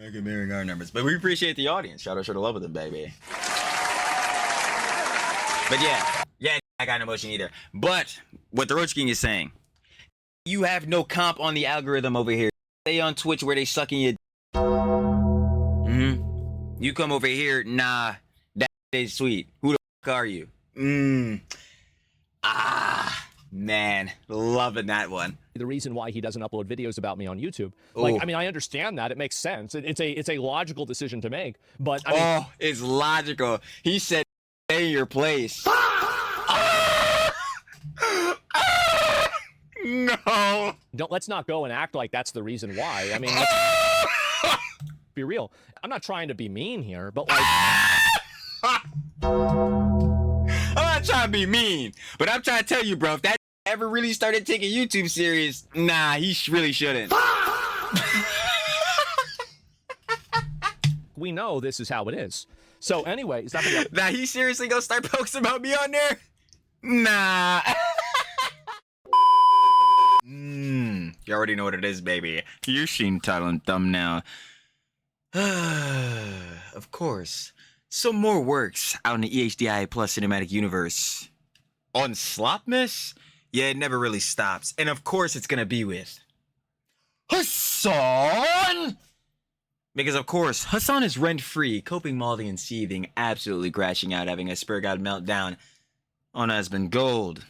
Okay, mirroring our numbers. But we appreciate the audience. Shout out to the love of them, baby. But yeah, I got no emotion either. But what the Roach King is saying, you have no comp on the algorithm over here. Stay on Twitch where they sucking your. You come over here, nah, that is sweet. Who the fuck are you? Man, loving that one. The reason why he doesn't upload videos about me on YouTube. Like, I mean, I understand that. It makes sense. It's a logical decision to make. But I mean, it's logical. He said, stay in your place. No. let's not go and act like that's the reason why. I mean, let's be real. I'm not trying to be mean here, but like, I'm not trying to be mean, but I'm trying to tell you, bro, if that ever really started taking YouTube serious, nah, he really shouldn't. we know this is how it is. So anyway, now he seriously gonna start posting about me on there? Nah. You already know what it is, baby. You're seeing title and thumbnail. Of course. Some more works out in the EHDI Plus Cinematic Universe. On Slopmas? Yeah, it never really stops. And of course it's gonna be with Hasan! Because of course, Hasan is rent-free, coping, molding, and seething, absolutely crashing out, having a spur god meltdown on Asmongold.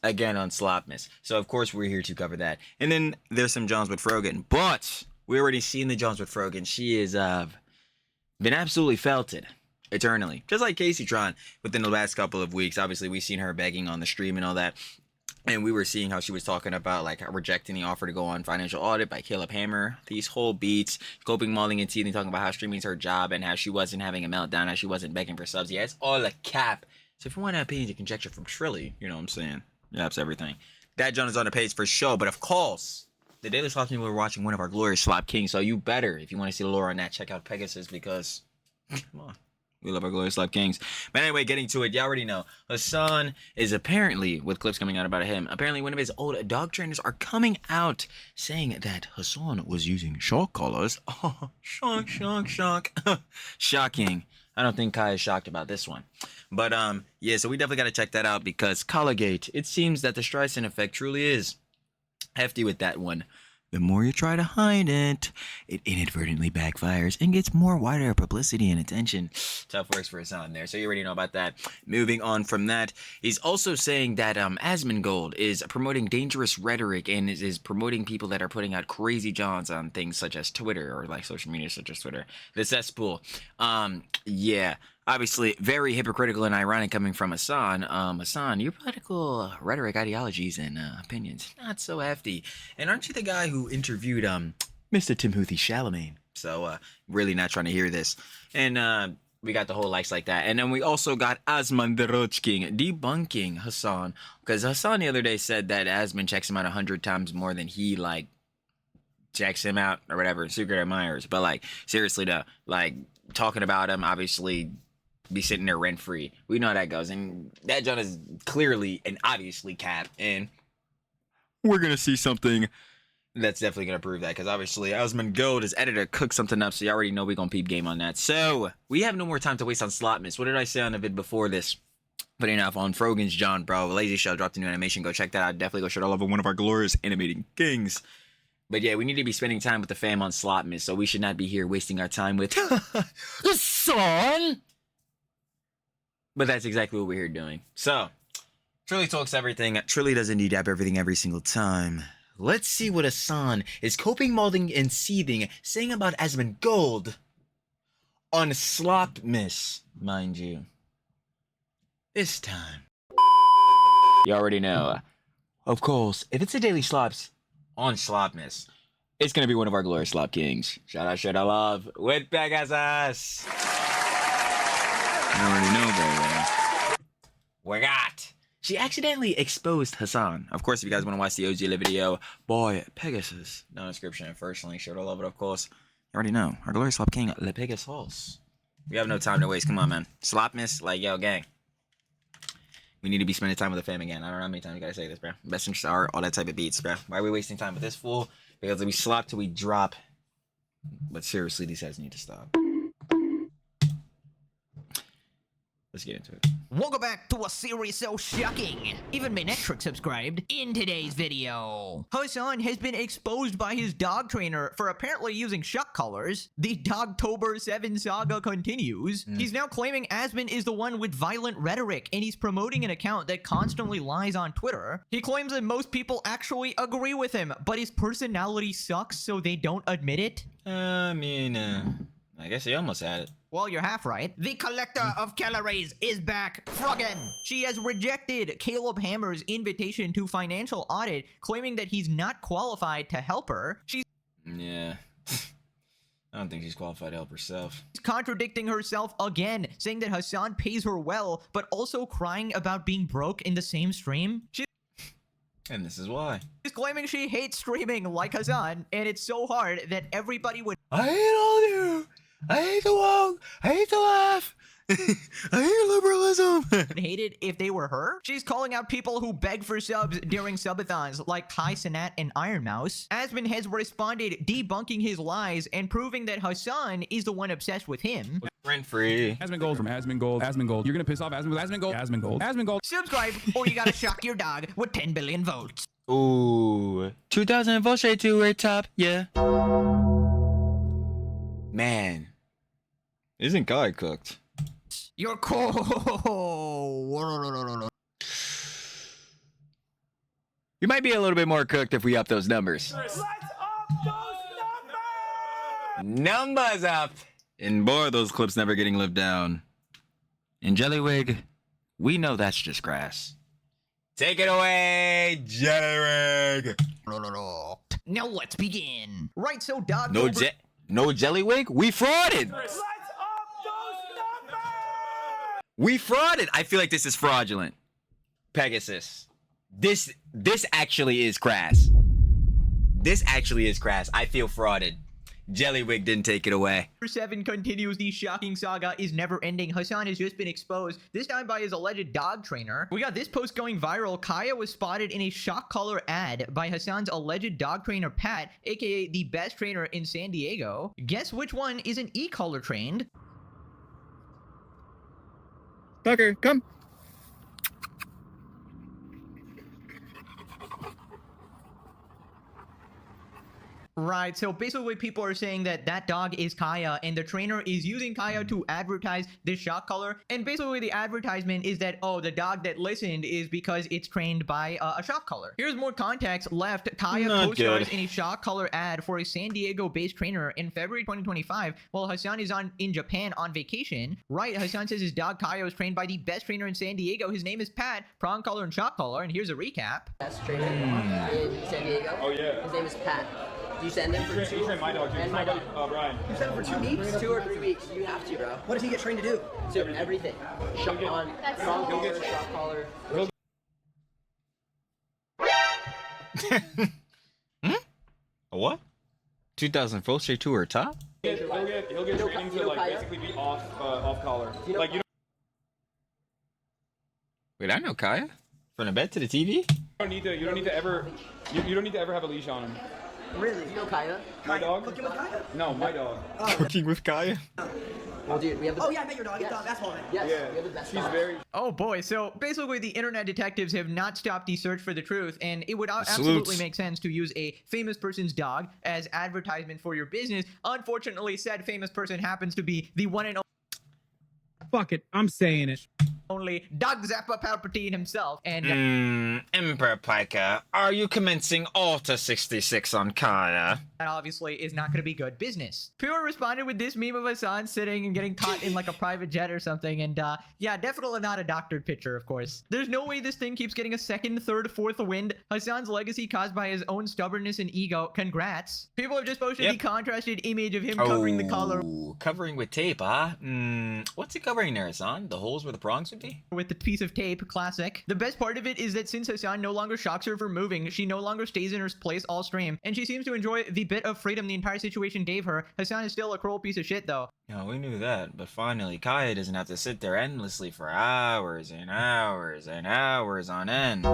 Again on Slopmas. So of course we're here to cover that. And then there's some Johns with Frogan. But we already seen the Johns with Frogan. She is been absolutely felted eternally. Just like Casey Tron within the last couple of weeks. Obviously we've seen her begging on the stream and all that. And we were seeing how she was talking about like rejecting the offer to go on financial audit by Caleb Hammer. These whole beats, coping, mauling, and teething, talking about how streaming is her job and how she wasn't having a meltdown, how she wasn't begging for subs. Yeah, it's all a cap. So if you want to have opinions and conjecture from Trilly, you know what I'm saying? That's everything. That John is on the page for sure, but of course, the Daily Slop King, we're watching one of our glorious Slop Kings, so you better, if you want to see the lore on that, check out Pegasus, because, come on, we love our glorious Slop Kings. But anyway, getting to it, you already know, Hasan is apparently, with clips coming out about him, apparently one of his old dog trainers are coming out saying that Hasan was using shock collars. Oh, shock. Shocking. I don't think Kai is shocked about this one. But, yeah, so we definitely got to check that out because Colligate, it seems that the Streisand effect truly is hefty with that one. The more you try to hide it, it inadvertently backfires and gets more wider publicity and attention. Tough works for Hasan there, so you already know about that. Moving on from that, he's also saying that Asmongold is promoting dangerous rhetoric and is promoting people that are putting out crazy johns on things such as Twitter or like social media such as Twitter. The cesspool. Yeah. Obviously, very hypocritical and ironic coming from Hasan. Hasan, your political rhetoric, ideologies, and opinions, not so hefty. And aren't you the guy who interviewed Mr. Timothy Chalamet? So, really not trying to hear this. And we got the whole likes like that. And then we also got Asman the Roach King debunking Hasan. Because Hasan the other day said that Asman checks him out 100 times more than he, like, checks him out or whatever, secret admirers. But, like, seriously, though, like, talking about him, obviously be sitting there rent free. We know how that goes, and that John is clearly and obviously cap, and we're gonna see something that's definitely gonna prove that, because obviously Asmongold, his editor, cooked something up, so you already know we're gonna peep game on that. So we have no more time to waste on Slopmas. What did I say on the vid before this? Putting off on Frogan's John, bro. Lazy Shell dropped a new animation. Go check that out. Definitely go show it all over one of our glorious animating kings. But yeah, we need to be spending time with the fam on Slopmas, so we should not be here wasting our time with the son. But that's exactly what we're here doing. So, Trilly talks everything. Trilly does indeed have everything every single time. Let's see what Hasan is coping, molding, and seething, saying about Asmongold on Slopmas, mind you. This time. You already know. Of course, if it's a daily slops on Slopmas, it's gonna be one of our glorious Slop Kings. Shout out, love with Pegasus. I already know, baby. We got. She accidentally exposed Hasan. Of course, if you guys want to watch the OG video, boy, Pegasus. No description and first link. Sure to love it, of course. You already know. Our glorious Slop King, Le Pegasus. We have no time to waste. Come on, man. Slopmas, like, yo, gang. We need to be spending time with the fam again. I don't know how many times you gotta say this, bro. Best interest art, all that type of beats, bro. Why are we wasting time with this fool? Because we slop till we drop. But seriously, these guys need to stop. Let's get into it. Welcome back to a series so shocking. Even Minetric subscribed. In today's video, Hasan has been exposed by his dog trainer for apparently using shuck collars. The Dogtober 7 saga continues. He's now claiming Asmon is the one with violent rhetoric, and he's promoting an account that constantly lies on Twitter. He claims that most people actually agree with him, but his personality sucks, so they don't admit it. I guess he almost had it. Well, you're half right. The collector of calories is back. Froggen. She has rejected Caleb Hammer's invitation to financial audit, claiming that he's not qualified to help her. She's Yeah. I don't think she's qualified to help herself. contradicting herself again, saying that Hasan pays her well, but also crying about being broke in the same stream. And this is why. She's claiming she hates streaming like Hasan, and it's so hard that everybody would I hate all you. I hate the woke. I hate the laugh. I hate liberalism. hate it if they were her. She's calling out people who beg for subs during subathons like Kai Cenat and Iron Mouse. Asmon has responded, debunking his lies and proving that Hasan is the one obsessed with him. Rent free. Asmongold from Asmongold. Asmongold. You're gonna piss off Asmongold. Asmongold. Asmongold. Asmongold. Subscribe or you gotta shock your dog with 10 billion votes. Ooh. 2,000 votes straight to our top. Yeah. Man. Isn't Kai cooked? You're cold. You might be a little bit more cooked if we up those numbers. Let's up those numbers! Numbers up! And boy, are those clips never getting lived down. And Jellywig, we know that's just grass. Take it away, Jellywig! Now let's begin. Right, so dog. No Jellywig? We frauded! Let's up those numbers! We frauded! I feel like this is fraudulent. Pegasus. This actually is crass. This actually is crass. I feel frauded. Jellywig didn't take it away. 7 continues. The shocking saga is never ending. Hasan has just been exposed, this time by his alleged dog trainer. We got this post going viral. Kaya was spotted in a shock collar ad by Hasan's alleged dog trainer Pat, aka the best trainer in San Diego. Guess which one isn't e-collar trained? Tucker, come. Right, so basically people are saying that that dog is Kaya and the trainer is using Kaya to advertise this shock collar. And basically the advertisement is that, oh, the dog that listened is because it's trained by a shock collar. Here's more context left. Kaya co-stars in a shock collar ad for a San Diego-based trainer in February 2025 while Hasan is in Japan on vacation. Right, Hasan says his dog Kaya was trained by the best trainer in San Diego. His name is Pat, prong collar and shock collar. And here's a recap. Best trainer in San Diego. Oh, yeah. His name is Pat. Do you send him for You train my dog, too. And my dog. Brian. You sent him for 2 weeks? 2 or 3 weeks. You have to, bro. What does he get trained to do? So everything. Shock on, prong collar, shock collar. A what? 2,000 votes straight to her top? He'll get training to, like, basically be off collar. Like, you know, Wait, I know Kaya. From the bed to the TV? you don't need to ever have a leash on him. Really? You know Kaya? My dog? Cooking with Kaya? No, my dog. Cooking with Kaya? Well, dude, we have the Oh yeah, I met your dog. It's basketball man. Yes, Yeah, we have the best she's dog. very. Oh boy, so basically the internet detectives have not stopped the search for the truth, and it would absolutely make sense to use a famous person's dog as advertisement for your business. Unfortunately, said famous person happens to be the one and Fuck it, I'm saying it. only Doug Zappa Palpatine himself. And Emperor Piker, are you commencing Alta 66 on Kaya? that obviously is not going to be good business. Pure responded with this meme of Hasan sitting and getting caught in like a private jet or something, and yeah, definitely not a doctored picture, of course. There's no way this thing keeps getting a second, third, fourth wind. Hasan's legacy caused by his own stubbornness and ego. Congrats. People have just posted the contrasted image of him covering the collar Covering with tape, huh? What's it covering there, Hasan? The holes where the prongs would be? with the piece of tape. Classic. The best part of it is that since Hasan no longer shocks her for moving, she no longer stays in her place all stream, and she seems to enjoy the bit of freedom the entire situation gave her. Hasan is still a cruel piece of shit though. Yeah, we knew that, but finally, Kaya doesn't have to sit there endlessly for hours and hours and hours on end.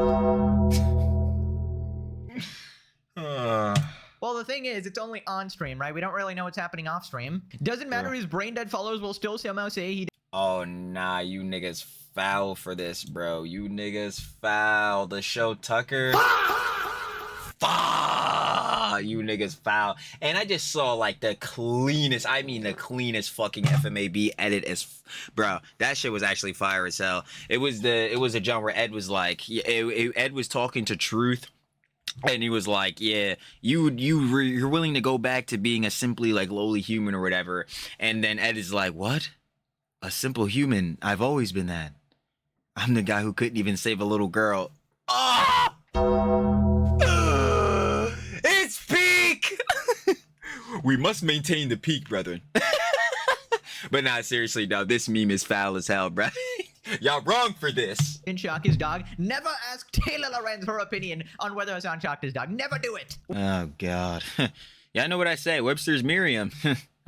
Well, the thing is, it's only on stream, right? We don't really know what's happening off stream. Doesn't matter. His brain dead followers will still somehow say he. Oh, nah, you niggas foul for this, bro. You niggas foul. The show Tucker. Foul. You niggas foul. And I just saw like the cleanest, I mean the cleanest fucking FMAB edit as, bro. That shit was actually fire as hell. It was a jump where Ed was like, Ed was talking to Truth. And he was like, yeah, you're willing to go back to being a simply like lowly human or whatever. And then Ed is like, what? A simple human? I've always been that. I'm the guy who couldn't even save a little girl. Oh! It's peak! We must maintain the peak, brethren. But nah, seriously, though, this meme is foul as hell, bro. Y'all wrong for this. In shock his dog. Never ask Taylor Lorenz her opinion on whether Hasan shocked his dog. Never do it. Oh, God. Yeah, I know what I say. Webster's Merriam.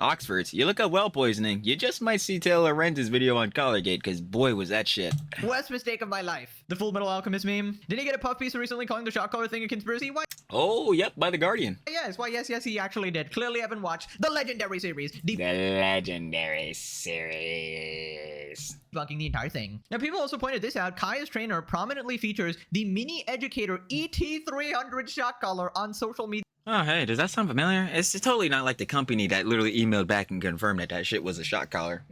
Oxford's. You look up well poisoning, you just might see Taylor Lorenz's video on Collargate, because boy, was that shit. Worst mistake of my life. The Full Metal Alchemist meme. Did he get a puff piece recently calling the shock collar thing a conspiracy? Why? Oh, yep, by The Guardian. Yes, why, yes, he actually did. Clearly haven't watched the legendary series. The legendary series. Debunking the entire thing. Now, people also pointed this out. Kaya's trainer prominently features the Mini Educator ET300 shock collar on social media. Oh, hey, does that sound familiar? It's totally not like the company that literally emailed back and confirmed that shit was a shock collar.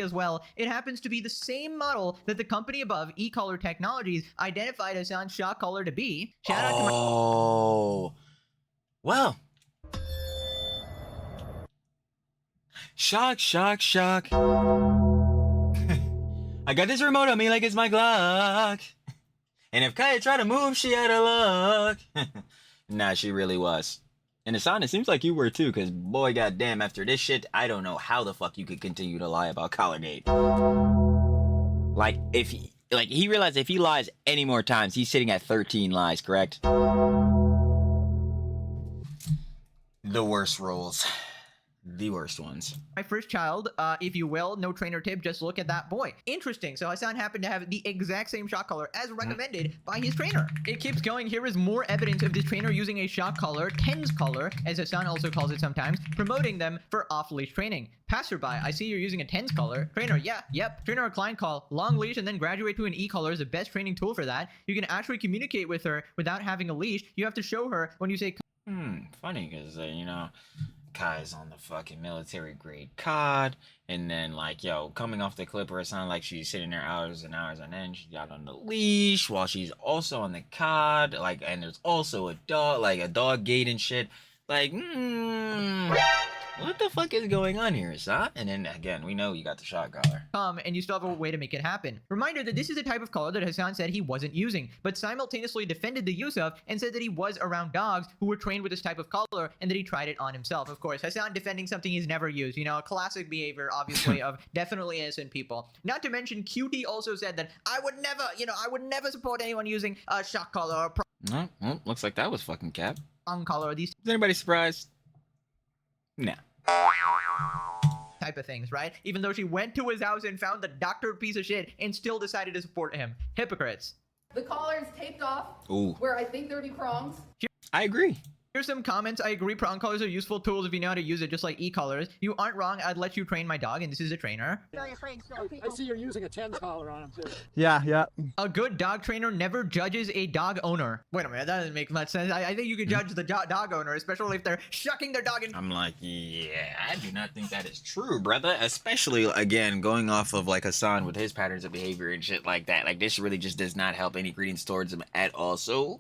As well, it happens to be the same model that the company above, E-Collar Technologies, identified as on shock collar to be. Shout out to Oh, well. Shock. I got this remote on me like it's my Glock. And if Kaya tried to move, she had a luck. Nah, she really was. And Hasan, it seems like you were too, because boy, goddamn, after this shit, I don't know how the fuck you could continue to lie about Collargate. Like, he realized if he lies any more times, he's sitting at 13 lies, correct? The worst roles. The worst ones. my first child, if you will. No trainer tip, just look at that boy. Interesting. So Hasan happened to have the exact same shock collar as recommended by his trainer. It keeps going. Here is more evidence of this trainer using a shock collar, TENS collar, as Hasan also calls it sometimes, promoting them for off-leash training. Passerby, I see you're using a TENS collar. Trainer, yeah, yep. Trainer or client call, long leash and then graduate to an E-collar is the best training tool for that. You can actually communicate with her without having a leash. You have to show her when you say... Funny, because, you know... Kai's on the fucking military grade COD, and then like coming off the clip where it sounded like she's sitting there hours and hours, and then she got on the leash while she's also on the COD, and there's also a dog gate and shit. What the fuck is going on here, Hasan? And then again, we know you got the shot collar. And you still have a way to make it happen. Reminder that this is a type of collar that Hasan said he wasn't using, but simultaneously defended the use of and said that he was around dogs who were trained with this type of collar and that he tried it on himself. Of course, Hasan defending something he's never used. You know, a classic behavior, obviously, of definitely innocent people. Not to mention, QT also said that I would never support anyone using a shock collar or Well, looks like that was fucking cap. prong collar or these Is anybody surprised? Nah. type of things, right? Even though she went to his house and found the doctor piece of shit and still decided to support him. Hypocrites. The collar is taped off Ooh. where I think there would be prongs. I agree. Here's some comments. I agree, prong collars are useful tools if you know how to use it, just like e-collars. You aren't wrong. I'd let you train my dog, and this is a trainer. I see you're using a TENS collar on him too. Yeah. A good dog trainer never judges a dog owner. Wait a minute, that doesn't make much sense. I think you could judge the dog owner, especially if they're shucking their dog in. I'm like, yeah, I do not think that is true, brother. Especially, again, going off of like Hasan with his patterns of behavior and shit like that. Like, this really just does not help any greetings towards him at all. So,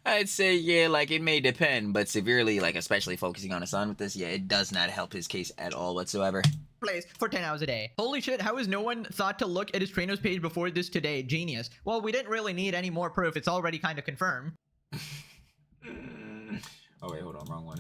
I'd say, yeah, like, it may depend, but severely, like, especially focusing on Hasan with this, yeah, it does not help his case at all whatsoever. Place for 10 hours a day. Holy shit, how has no one thought to look at his trainer's page before this today? Genius. Well, we didn't really need any more proof. It's already kind of confirmed. Oh, wait, hold on, wrong one.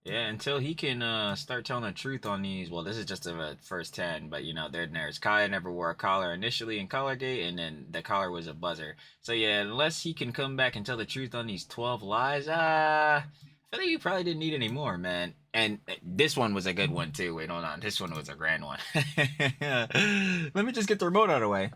Yeah, until he can start telling the truth on these. Well, this is just the first 10, but there's Kaya never wore a collar initially in Collargate, and then the collar was a buzzer. So yeah, unless he can come back and tell the truth on these 12 lies, I feel like you probably didn't need any more, man. And this one was a good one too. Wait, hold on, this one was a grand one. Let me just get the remote out of the way.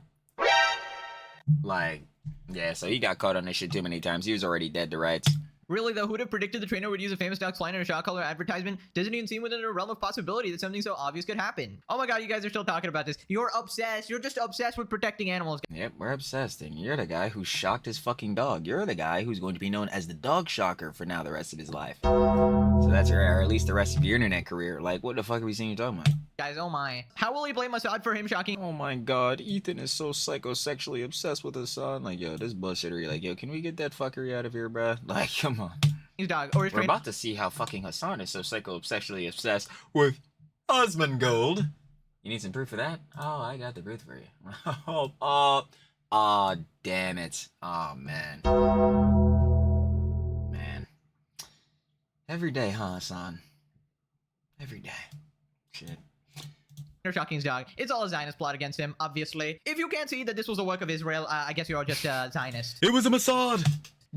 Like, Yeah, so he got caught on this shit too many times. He was already dead to rights. Really though, who'd have predicted the trainer would use a famous dog's line in a shot collar advertisement? Doesn't even seem within the realm of possibility that something so obvious could happen. Oh my god, you guys are still talking about this. You're obsessed. You're just obsessed with protecting animals. Yep, we're obsessed, and you're the guy who shocked his fucking dog. You're the guy who's going to be known as the dog shocker for now the rest of his life. So that's or at least the rest of your internet career. Like, what the fuck are we seeing you talking about? Guys, oh my. How will he blame Hasan for him shocking? Oh my god, Ethan is so psychosexually obsessed with his son. Like, yo, this bullshittery. Like, yo, can we get that fuckery out of here, bruh? Like, come on. His dog or his We're trainer. about to see how fucking Hasan is so psycho-obsessionally obsessed with Asmongold. You need some proof of that? Oh, I got the proof for you. Oh, damn it. Oh, man. Man. Every day, huh, Hasan? Every day. Shit. Shocking his dog. It's all a Zionist plot against him, obviously. If you can't see that this was a work of Israel, I guess you're all just Zionist. It was a Mossad!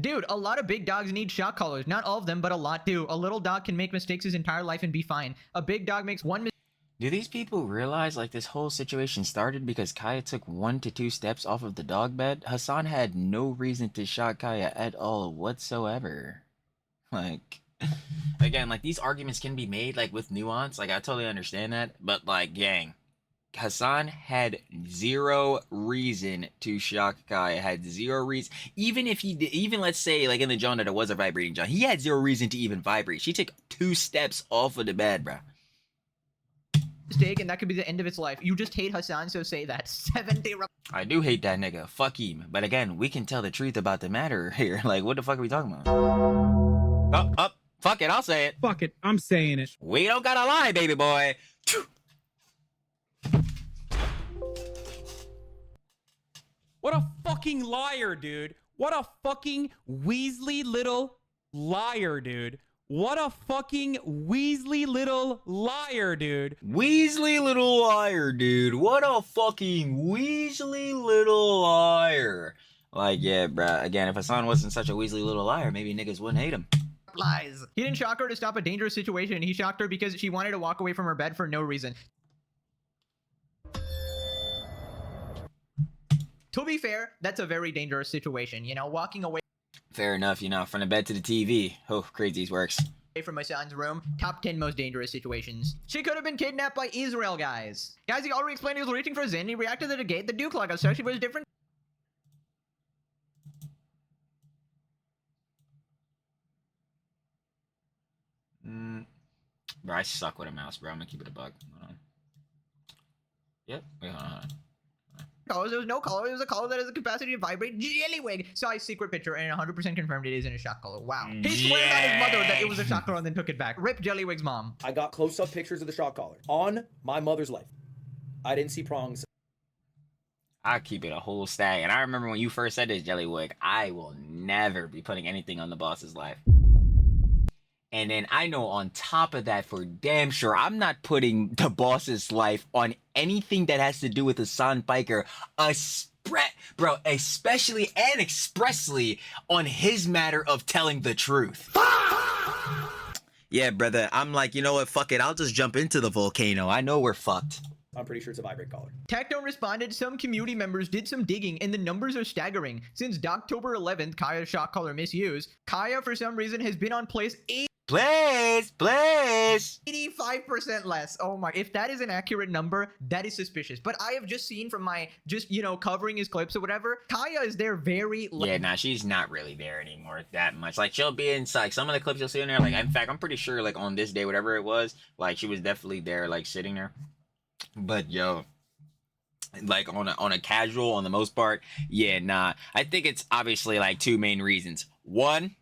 Dude, a lot of big dogs need shock collars. Not all of them, but a lot do. A little dog can make mistakes his entire life and be fine. A big dog makes one mistake. Do these people realize, like, this whole situation started because Kaya took 1 to 2 steps off of the dog bed? Hasan had no reason to shock Kaya at all whatsoever. Like, again, like, these arguments can be made, like, with nuance. Like, I totally understand that. But, like, gang, Hasan had 0 reason to shock Kaya. Had 0 reason. Even if he did, even let's say, like, in the John that it was a vibrating John, he had 0 reason to even vibrate. She took 2 steps off of the bed, bro. Mistake, and that could be the end of its life. You just hate Hasan, so say that. 70. I do hate that nigga. Fuck him. But again, we can tell the truth about the matter here. Like, what the fuck are we talking about? Up. Fuck it, I'll say it. Fuck it, I'm saying it. We don't gotta lie, baby boy. What a fucking liar, dude. What a fucking Weasley little liar, dude. What a fucking Weasley little liar, dude. Weasley little liar, dude. What a fucking Weasley little liar. Like, yeah, bruh. Again, if Hasan wasn't such a Weasley little liar, maybe niggas wouldn't hate him. Lies. He didn't shock her to stop a dangerous situation. He shocked her because she wanted to walk away from her bed for no reason. To be fair, that's a very dangerous situation, you know, walking away Fair enough, you know, from the bed to the TV. Oh, crazies works. from my son's room. Top 10 most dangerous situations. She could have been kidnapped by Israel, guys. Guys, he already explained he was reaching for Zin. He reacted to the gate. The Duke like especially was different. Bro, I suck with a mouse, bro. I'm gonna keep it a bug. Hold on. Yep. Wait, hold on. Colors. There was no color. It was a color that has the capacity to vibrate. Jellywig saw a secret picture and 100% confirmed it is in a shock color. Wow. He swears on his mother that it was a shock color and then took it back. Rip Jellywig's mom. I got close-up pictures of the shock collar on my mother's life. I didn't see prongs. I keep it a whole stag. And I remember when you first said this, Jellywig, I will never be putting anything on the boss's life. And then I know on top of that, for damn sure, I'm not putting the boss's life on anything that has to do with Hasan Piker, bro, especially and expressly on his matter of telling the truth. Yeah, brother, I'm like, you know what, fuck it, I'll just jump into the volcano. I know we're fucked. I'm pretty sure it's a vibrate collar. Techno responded, some community members did some digging and the numbers are staggering. Since October 11th, Kaya's shock collar misuse, Kaya for some reason has been on place 85% less. Oh my, if that is an accurate number, that is suspicious. But I have just seen from my, you know, covering his clips or whatever, Kaya is there very yeah, nah, she's not really there anymore that much. Like, she'll be in, like, some of the clips you'll see in there, like, in fact, I'm pretty sure, like, on this day, whatever it was, like, she was definitely there, like, sitting there. But, yo, like, on a casual, on the most part, yeah, nah. I think it's obviously, like, 2 main reasons. One,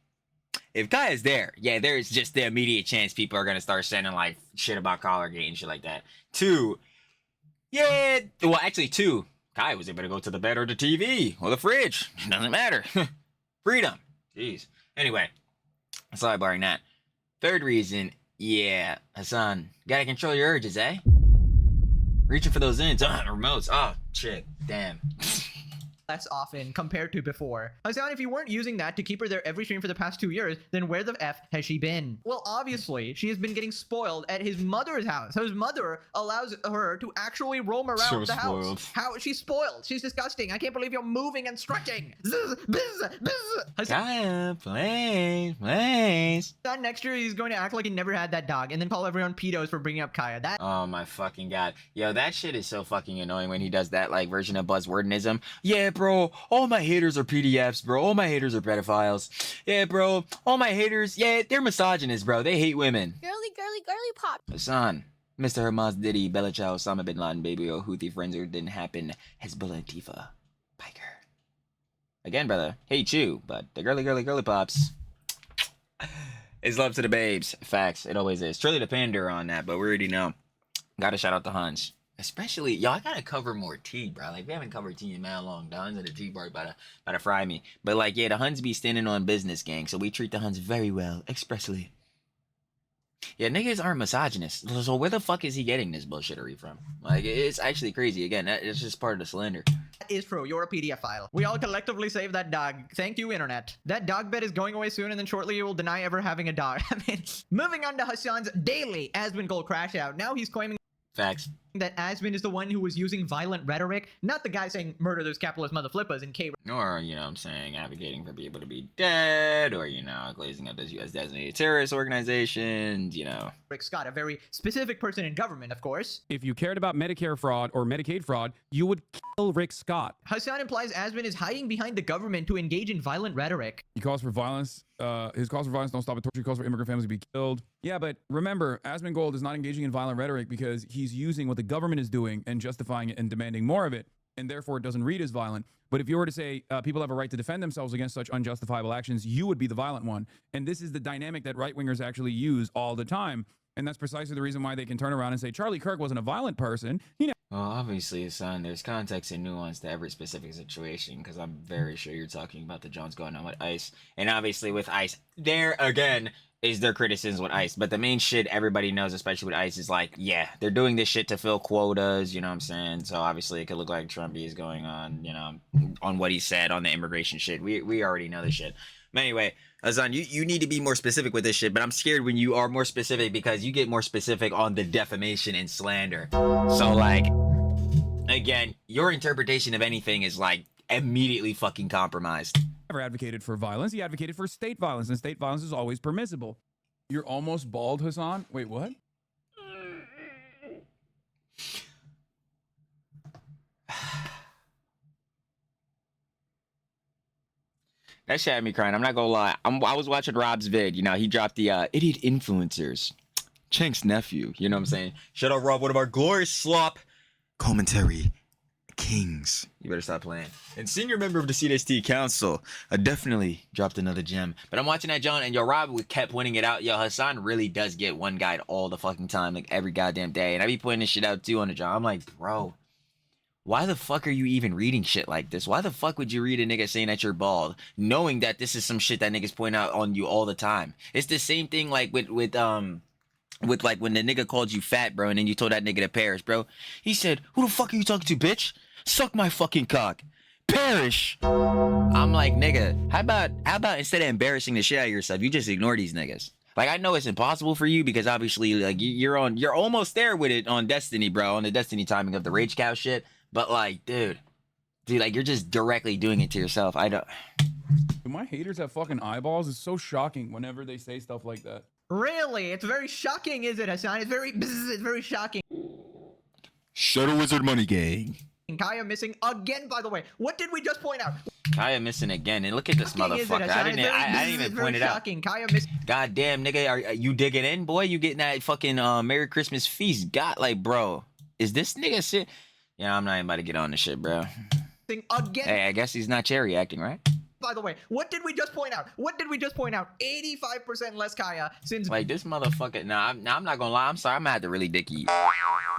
if Kaya's there, yeah, there's just the immediate chance people are gonna start sending like shit about Collargate and shit like that. 2, yeah, well, actually 2, Kaya was able to go to the bed or the TV or the fridge. Doesn't matter. Freedom. Jeez. Anyway, sidebarring that. 3rd reason, yeah, Hasan, gotta control your urges, eh? Reaching for those ends, remotes. Oh, shit, damn. less often compared to before. Hasan, if you weren't using that to keep her there every stream for the past 2 years, then where the F has she been? Well, obviously, she has been getting spoiled at his mother's house. His mother allows her to actually roam around So the spoiled. house. How she's spoiled. She's disgusting. I can't believe you're moving and stretching. Zzz, bzz, bzz. Kaya, please. Hasan, next year he's going to act like he never had that dog and then call everyone pedos for bringing up Kaya. That Oh my fucking god. Yo, that shit is so fucking annoying when he does that like version of buzzwordism. Yeah, bro, all my haters are PDFs, bro. All my haters are pedophiles. Yeah, bro, all my haters, yeah, they're misogynists, bro. They hate women. Girly, girly, girly pop. Hassan, Mr. Hamas Diddy, Bella Chow, Osama Bin Laden, Baby O, Houthi friends who didn't happen, Hezbollah Antifa, Piker. Again, brother, hate you, but the girly pops. It's love to the babes. Facts, it always is. Truly the pander on that, but we already know. Gotta shout out the Huns. Especially, y'all, I gotta cover more tea, bro. Like, we haven't covered tea in man long. The Huns at the tea bar about to fry me. But, like, yeah, the Huns be standing on business, gang. So we treat the Huns very well, expressly. Yeah, niggas aren't misogynists. So where the fuck is he getting this bullshittery from? Like, it's actually crazy. Again, it's just part of the slander. is true. You're a PDF file. We all collectively save that dog. Thank you, internet. That dog bed is going away soon, and then shortly you will deny ever having a dog. I mean, moving on to Hasan's daily Asmongold crash out. Now he's claiming Facts. that Asmon is the one who was using violent rhetoric, not the guy saying murder those capitalist mother flippers in K. Or, you know what I'm saying, advocating for people to be dead, or, you know, glazing up those U.S. designated terrorist organizations, you know. Rick Scott, a very specific person in government, of course. If you cared about Medicare fraud or Medicaid fraud, you would kill Rick Scott. Hasan implies Asmon is hiding behind the government to engage in violent rhetoric. He calls for violence. His calls for violence don't stop at torture. He calls for immigrant families to be killed. Yeah, but remember, Asmongold is not engaging in violent rhetoric because he's using what the government is doing and justifying it and demanding more of it, and therefore it doesn't read as violent. But if you were to say people have a right to defend themselves against such unjustifiable actions, you would be the violent one. And this is the dynamic that right-wingers actually use all the time. And that's precisely the reason why they can turn around and say Charlie Kirk wasn't a violent person. Well, obviously, son, there's context and nuance to every specific situation, because I'm very sure you're talking about the Jones going on with ICE. And obviously with ICE, there, again, is their criticisms with ICE. But the main shit everybody knows, especially with ICE, is like, yeah, they're doing this shit to fill quotas, you know what I'm saying? So obviously it could look like Trump is going on, you know, on what he said on the immigration shit. We already know this shit. But anyway, Hasan, you need to be more specific with this shit, but I'm scared when you are more specific because you get more specific on the defamation and slander. So, like, again, your interpretation of anything is, like, immediately fucking compromised. Never advocated for violence. He advocated for state violence, and state violence is always permissible. You're almost bald, Hasan? Wait, what? That shit had me crying. I'm not gonna lie. I was watching Rob's vid. You know, he dropped the idiot influencers. Chank's nephew. You know what I'm saying? Shut up, Rob. One of our glorious slop commentary kings. You better stop playing. And senior member of the CDST Council. Definitely dropped another gem. But I'm watching that, John, and yo, Rob kept pointing it out. Yo, Hasan really does get one guide all the fucking time, like every goddamn day. And I be pointing this shit out too on the John. I'm like, bro, why the fuck are you even reading shit like this? Why the fuck would you read a nigga saying that you're bald, knowing that this is some shit that niggas point out on you all the time? It's the same thing like with like when the nigga called you fat, bro, and then you told that nigga to perish, bro. He said, "Who the fuck are you talking to, bitch? Suck my fucking cock. Perish." I'm like, nigga, how about instead of embarrassing the shit out of yourself, you just ignore these niggas? Like, I know it's impossible for you because obviously, like, you're almost there with it on Destiny, bro, on the Destiny timing of the Rage Cow shit. But like, dude, like, you're just directly doing it to yourself. I don't. Do my haters have fucking eyeballs? It's so shocking whenever they say stuff like that. Really? It's very shocking, is it, Hasan? It's very shocking. Shadow Wizard Money Gang. Kaya missing again, by the way. What did we just point out? Kaya missing again, and look at this motherfucker. I didn't even point it out. Kaya missing. God damn, nigga, are you digging in, boy? You getting that fucking Merry Christmas feast? God, like, bro, is this nigga shit? Yeah, I'm not even about to get on this shit, bro. Again. Hey, I guess he's not cherry acting, right? By the way, what did we just point out? 85% less Kaya since. Like, this motherfucker. Nah, I'm not gonna lie. I'm sorry. I'm gonna have to really dick you.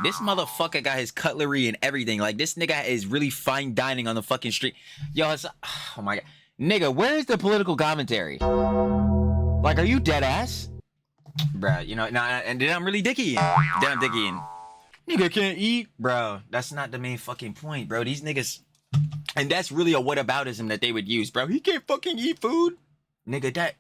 This motherfucker got his cutlery and everything. Like, this nigga is really fine dining on the fucking street. Yo, it's, oh my god. Nigga, where is the political commentary? Like, are you dead ass? Bruh, you know, nah, and then I'm really dickying. Then I'm dickying. Nigga can't eat. Bro, that's not the main fucking point, bro. These niggas. And that's really a whataboutism that they would use, bro. He can't fucking eat food. Nigga, that...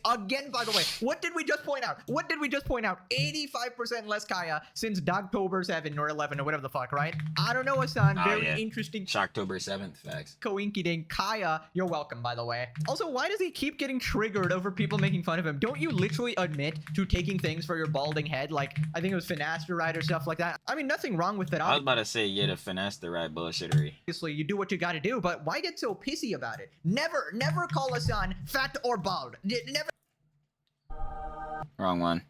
Again, by the way, what did we just point out? 85% less Kaya since Dogtober 7 or 11 or whatever the fuck, right? I don't know, Hasan. Very interesting. Shocktober 7th, facts. Coinkydink. Kaya, you're welcome, by the way. Also, why does he keep getting triggered over people making fun of him? Don't you literally admit to taking things for your balding head? Like, I think it was finasteride or stuff like that. I mean, nothing wrong with that. I was about to say, yeah, the finasteride bullshittery. Obviously, you do what you gotta do, but why get so pissy about it? Never call Hasan fat or bald. Never. Wrong one.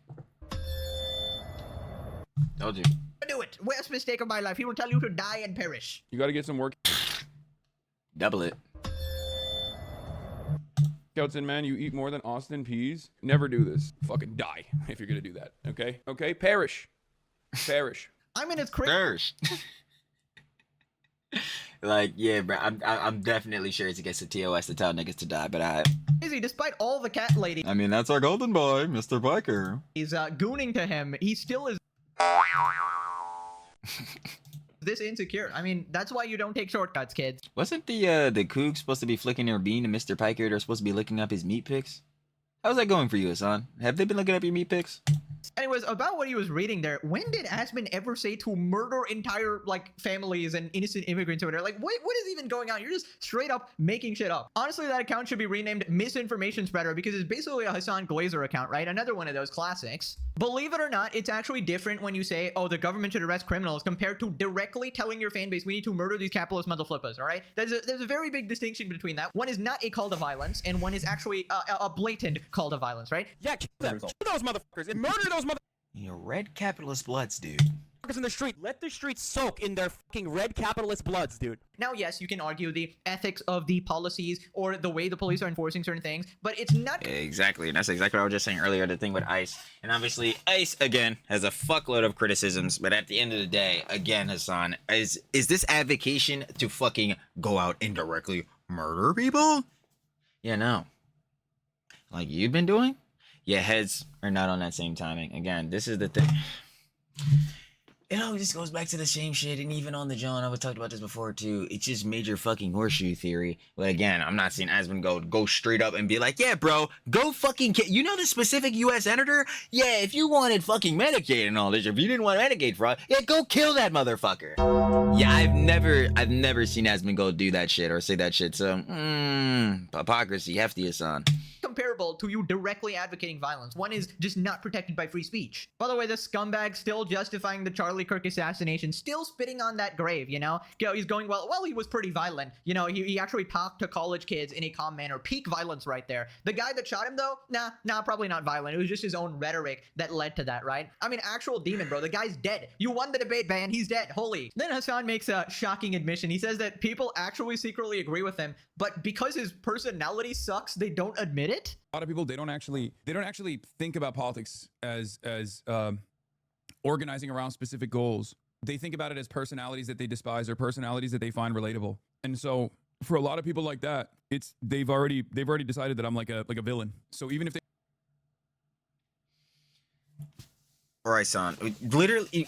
Told you. Do it. Worst mistake of my life. He will tell you to die and perish. You got to get some work. Double it. Kelton, man, you eat more than Austin peas. Never do this. Fucking die if you're gonna do that. Okay? Okay? Perish. Perish. I mean, it's crazy. Perish. Like, yeah, bro. I'm definitely sure it's against the TOS to tell niggas to die, but Despite all the cat lady. I mean, that's our golden boy, Mr. Biker. He's gooning to him. He still is. This insecure. I mean, that's why you don't take shortcuts, kids. Wasn't the Coog supposed to be flicking their bean to Mr. Piker? They're supposed to be looking up his meat pics? How's that going for you, Hasan? Have they been looking up your meat pics? Anyways, about what he was reading there, when did Asmon ever say to murder entire, like, families and innocent immigrants or whatever? Like, what is even going on? You're just straight up making shit up. Honestly, that account should be renamed Misinformation Spreader because it's basically a Hasan Glazer account, right? Another one of those classics. Believe it or not, it's actually different when you say, oh, the government should arrest criminals compared to directly telling your fan base, we need to murder these capitalist motherflippers, all right? There's a very big distinction between that. One is not a call to violence, and one is actually a blatant call to violence, right? Yeah, kill them. Kill those motherfuckers and murder those motherfuckers. You know, red capitalist bloods, dude. In the street. Let the streets soak in their fucking red capitalist bloods, dude. Now, yes, you can argue the ethics of the policies or the way the police are enforcing certain things, but it's not... Exactly, and that's exactly what I was just saying earlier, the thing with ICE. And obviously, ICE, again, has a fuckload of criticisms, but at the end of the day, again, Hasan, is this advocation to fucking go out and directly murder people? Yeah, no. Like you've been doing? Yeah, heads are not on that same timing. Again, this is the thing. It always just goes back to the same shit, and even on the John, I've talked about this before too. It's just major fucking horseshoe theory. But again, I'm not seeing Asmongold go straight up and be like, yeah, bro, go fucking kill. You know the specific U.S. senator? Yeah, if you wanted fucking Medicaid and all this, if you didn't want Medicaid fraud, yeah, go kill that motherfucker. Yeah, I've never seen Asmongold do that shit or say that shit. So, hypocrisy, hefty Hasan. Comparable to you directly advocating violence. One is just not protected by free speech. By the way, the scumbag still justifying the Charlie Kirk assassination, still spitting on that grave, you know? He's going, well, he was pretty violent. You know, he actually talked to college kids in a calm manner. Peak violence right there. The guy that shot him, though, nah, probably not violent. It was just his own rhetoric that led to that, right? I mean, actual demon, bro. The guy's dead. You won the debate, man. He's dead. Holy. Then Hasan makes a shocking admission. He says that people actually secretly agree with him, but because his personality sucks, they don't admit it. A lot of people, they don't actually think about politics as organizing around specific goals. They think about it as personalities that they despise or personalities that they find relatable. And so for a lot of people like that, they've already decided that I'm like a villain. So even if they... All right, son. Literally,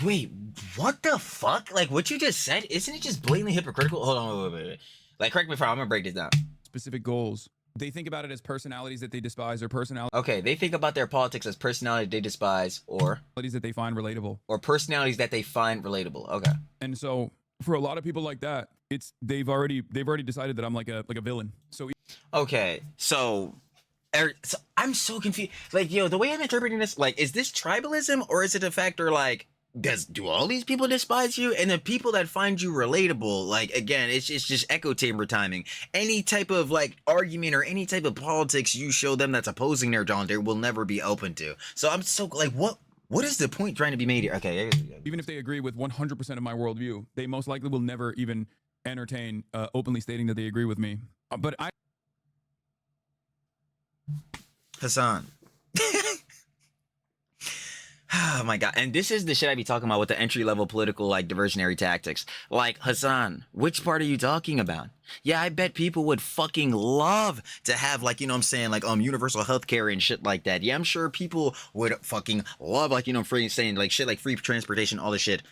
wait, what the fuck? Like what you just said, isn't it just blatantly hypocritical? Hold on, wait. Like, correct me if I'm gonna break this down. Specific goals. They think about it as personalities that they despise or personalities. Okay, they think about their politics as personalities they despise or personalities that they find relatable. Or personalities that they find relatable. Okay. And so for a lot of people like that, they've already decided that I'm like a villain. So okay, so I'm so confused. Like, yo, the way I'm interpreting this, like, is this tribalism or is it a factor like, do all these people despise you? And the people that find you relatable, like, again, it's just echo chamber timing. Any type of like argument or any type of politics you show them that's opposing their John, they will never be open to. So I'm so like, what is the point trying to be made here? Okay, even if they agree with 100% of my worldview, they most likely will never even entertain openly stating that they agree with me. But Hasan. Oh my god, and this is the shit I be talking about with the entry-level political, like, diversionary tactics. Like, Hasan, which part are you talking about? Yeah, I bet people would fucking love to have, like, you know what I'm saying, like, universal healthcare and shit like that. Yeah, I'm sure people would fucking love, like, you know, free saying, like, shit like free transportation, all this shit.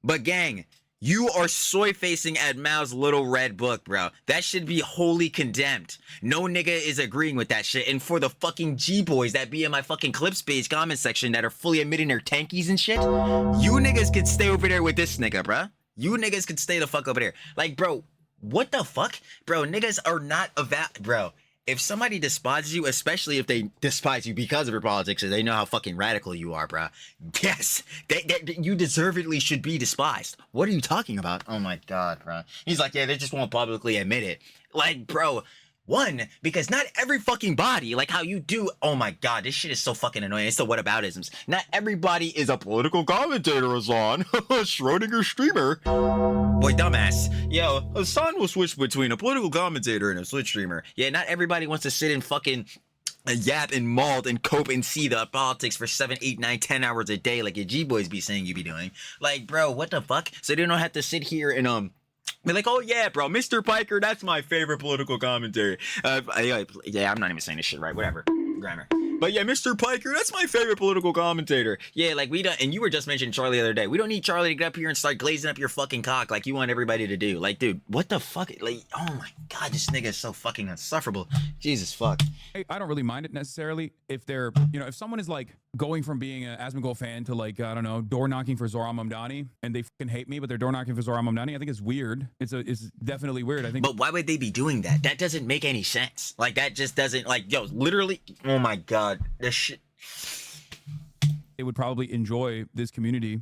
But gang, You are soy facing at Mao's little red book, bro. That should be wholly condemned. No nigga is agreeing with that shit. And for the fucking G-boys that be in my fucking clips page comment section that are fully admitting their tankies and shit, you niggas could stay over there with this nigga, bro. You niggas could stay the fuck over there. Like, bro, what the fuck? Bro, niggas are not bro. If somebody despises you, especially if they despise you because of your politics, or they know how fucking radical you are, bro. Yes, you deservedly should be despised. What are you talking about? Oh my god, bro. He's like, yeah, they just won't publicly admit it. Like, bro, one, because not every fucking body, like how you do, oh my god, this shit is so fucking annoying. It's the whataboutisms. Not everybody is a political commentator, Hasan. Schrodinger streamer. Boy, dumbass. Yo, Hasan will switch between a political commentator and a Twitch streamer. Yeah, not everybody wants to sit and fucking yap and malt and cope and see the politics for 7, 8, 9, 10 hours a day like your G-boys be saying you be doing. Like, bro, what the fuck? So they don't have to sit here and, be like, oh yeah, bro, Mr. Piker, that's my favorite political commentary. Yeah, I'm not even saying this shit right, whatever. Grammar. But yeah, Mr. Piker, that's my favorite political commentator. Yeah, like we don't, and you were just mentioning Charlie the other day. We don't need Charlie to get up here and start glazing up your fucking cock like you want everybody to do. Like, dude, what the fuck? Like, oh my god, this nigga is so fucking insufferable. Jesus fuck. I don't really mind it necessarily if they're, if someone is like going from being an Asmongold fan to like, I don't know, door knocking for Zoran Mamdani and they fucking hate me, but they're door knocking for Zoran Mamdani. I think it's weird. It's definitely weird. I think. But why would they be doing that? That doesn't make any sense. Like, that just doesn't, like, yo, literally, oh my god. This shit. They would probably enjoy this community,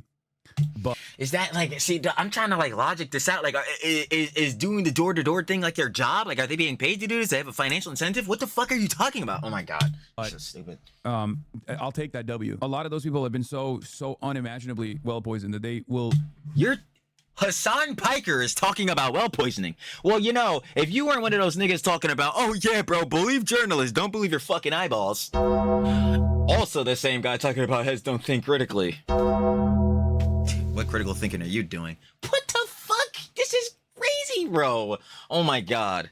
but is that like, see, I'm trying to like logic this out. Like, is doing the door-to-door thing like their job? Like, are they being paid to do this? They have a financial incentive? What the fuck are you talking about? Oh my god, so stupid. I'll take that W. A lot of those people have been so unimaginably well poisoned that they will. Hasan Piker is talking about well poisoning. Well, if you weren't one of those niggas talking about, oh yeah, bro, believe journalists, don't believe your fucking eyeballs. Also the same guy talking about heads don't think critically. What critical thinking are you doing? What the fuck? This is crazy, bro. Oh my god.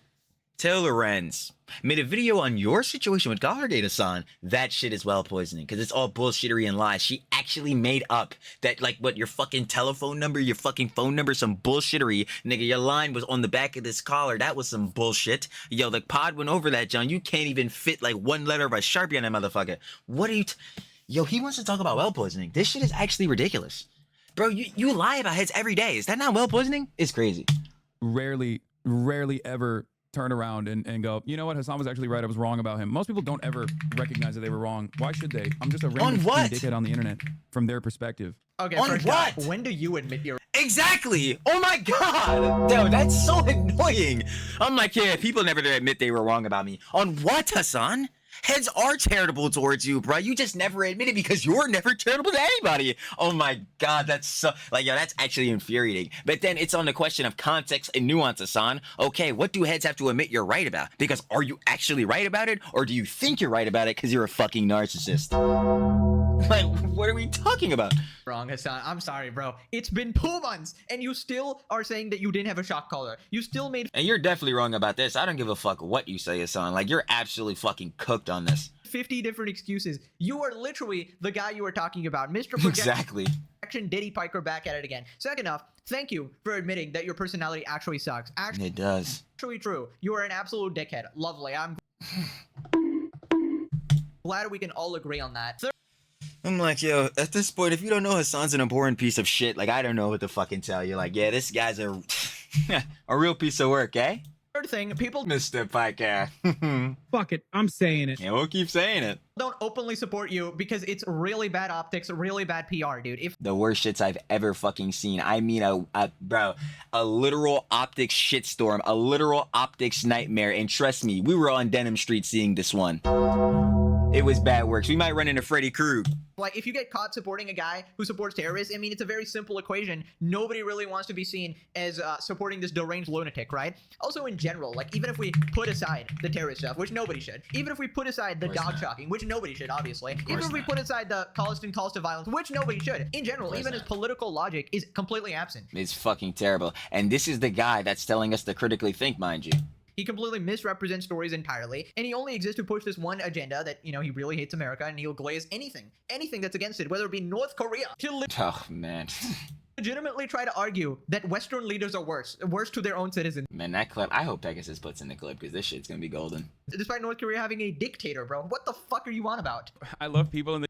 Taylor Lorenz made a video on your situation with Collargate, Hasan. That shit is well poisoning because it's all bullshittery and lies. She actually made up that, like, what, your fucking telephone number, your fucking phone number, some bullshittery. Nigga, your line was on the back of this collar. That was some bullshit. Yo, the pod went over that, John. You can't even fit like one letter of a Sharpie on that motherfucker. What are you Yo, he wants to talk about well poisoning. This shit is actually ridiculous. Bro, you lie about heads every day. Is that not well poisoning? It's crazy. Rarely ever turn around and go, you know what, Hasan was actually right, I was wrong about him. Most people don't ever recognize that they were wrong. Why should they? I'm just a random dickhead on the internet from their perspective. Okay, on first what? off, when do you admit you're exactly? Oh my god! Yo, that's so annoying. I'm like, yeah, people never admit they were wrong about me. On what, Hasan? Heads are charitable towards you, bro. You just never admit it because you're never charitable to anybody. Oh my god, that's so, like, yo, that's actually infuriating. But then it's on the question of context and nuance, Hasan. Okay, what do heads have to admit you're right about? Because are you actually right about it? Or do you think you're right about it because you're a fucking narcissist? Like, what are we talking about? wrong, Hasan. I'm sorry, bro. It's been 2 months, and you still are saying that you didn't have a shock collar. You still made... And you're definitely wrong about this. I don't give a fuck what you say, Hasan. Like, you're absolutely fucking cooked on this. 50 different excuses. You are literally the guy you were talking about. Mr. Exactly. Projection Diddy Piker back at it again. Second off, thank you for admitting that your personality actually sucks. Actually, it does. Actually true. You are an absolute dickhead. Lovely. I'm glad we can all agree on that. I'm like, yo, at this point, if you don't know Hasan's an important piece of shit, like, I don't know what to fucking tell you. Like, yeah, this guy's a real piece of work, eh? Third thing, people... Mr. Piker. Fuck it, I'm saying it. Yeah, we'll keep saying it. Don't openly support you because it's really bad optics, really bad PR, dude. If the worst shits I've ever fucking seen. I mean, a literal optics shitstorm, a literal optics nightmare. And trust me, we were on Denim Street seeing this one. It was bad works. We might run into Freddy Krug. Like, if you get caught supporting a guy who supports terrorists, I mean, it's a very simple equation. Nobody really wants to be seen as supporting this deranged lunatic, right? Also, in general, like, even if we put aside the terrorist stuff, which nobody should, even if we put aside the dog shocking, which nobody should, obviously, even if we put aside the calls to violence, which nobody should, in general, even his political logic is completely absent. It's fucking terrible. And this is the guy that's telling us to critically think, mind you. He completely misrepresents stories entirely, and he only exists to push this one agenda that, you know, he really hates America, and he'll glaze anything that's against it, whether it be North Korea. Oh, man. legitimately try to argue that Western leaders are worse to their own citizens. Man, that clip, I hope Pegasus puts in the clip because this shit's gonna be golden. Despite North Korea having a dictator, bro. What the fuck are you on about? I love people in the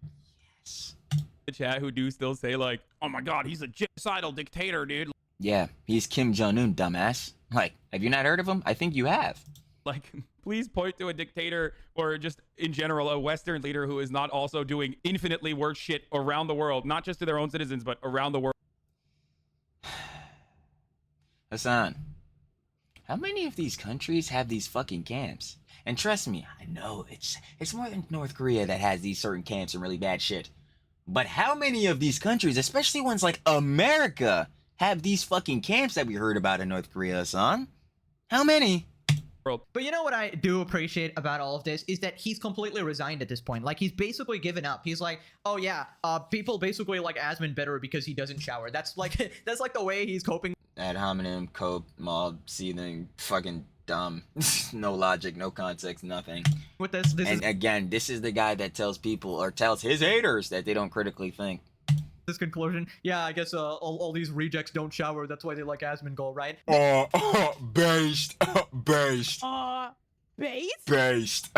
chat who do still say like, oh my god, he's a genocidal dictator, dude. Yeah, he's Kim Jong-un, dumbass. Like, have you not heard of him? I think you have. Like, please point to a dictator or just in general a Western leader who is not also doing infinitely worse shit around the world, not just to their own citizens, but around the world. Hasan, how many of these countries have these fucking camps? And trust me, I know it's more than North Korea that has these certain camps and really bad shit. But how many of these countries, especially ones like America, have these fucking camps that we heard about in North Korea, Hasan? How many? But you know what I do appreciate about all of this is that he's completely resigned at this point. Like, he's basically given up. He's like, oh yeah, people basically like Asmon better because he doesn't shower. That's like the way he's coping. Ad hominem, cope, mob, seething, fucking dumb. No logic, no context, nothing. With this and again, this is the guy that tells people or tells his haters that they don't critically think. This conclusion, yeah, I guess all these rejects don't shower. That's why they like Asmongold, right? Based. Based? Based.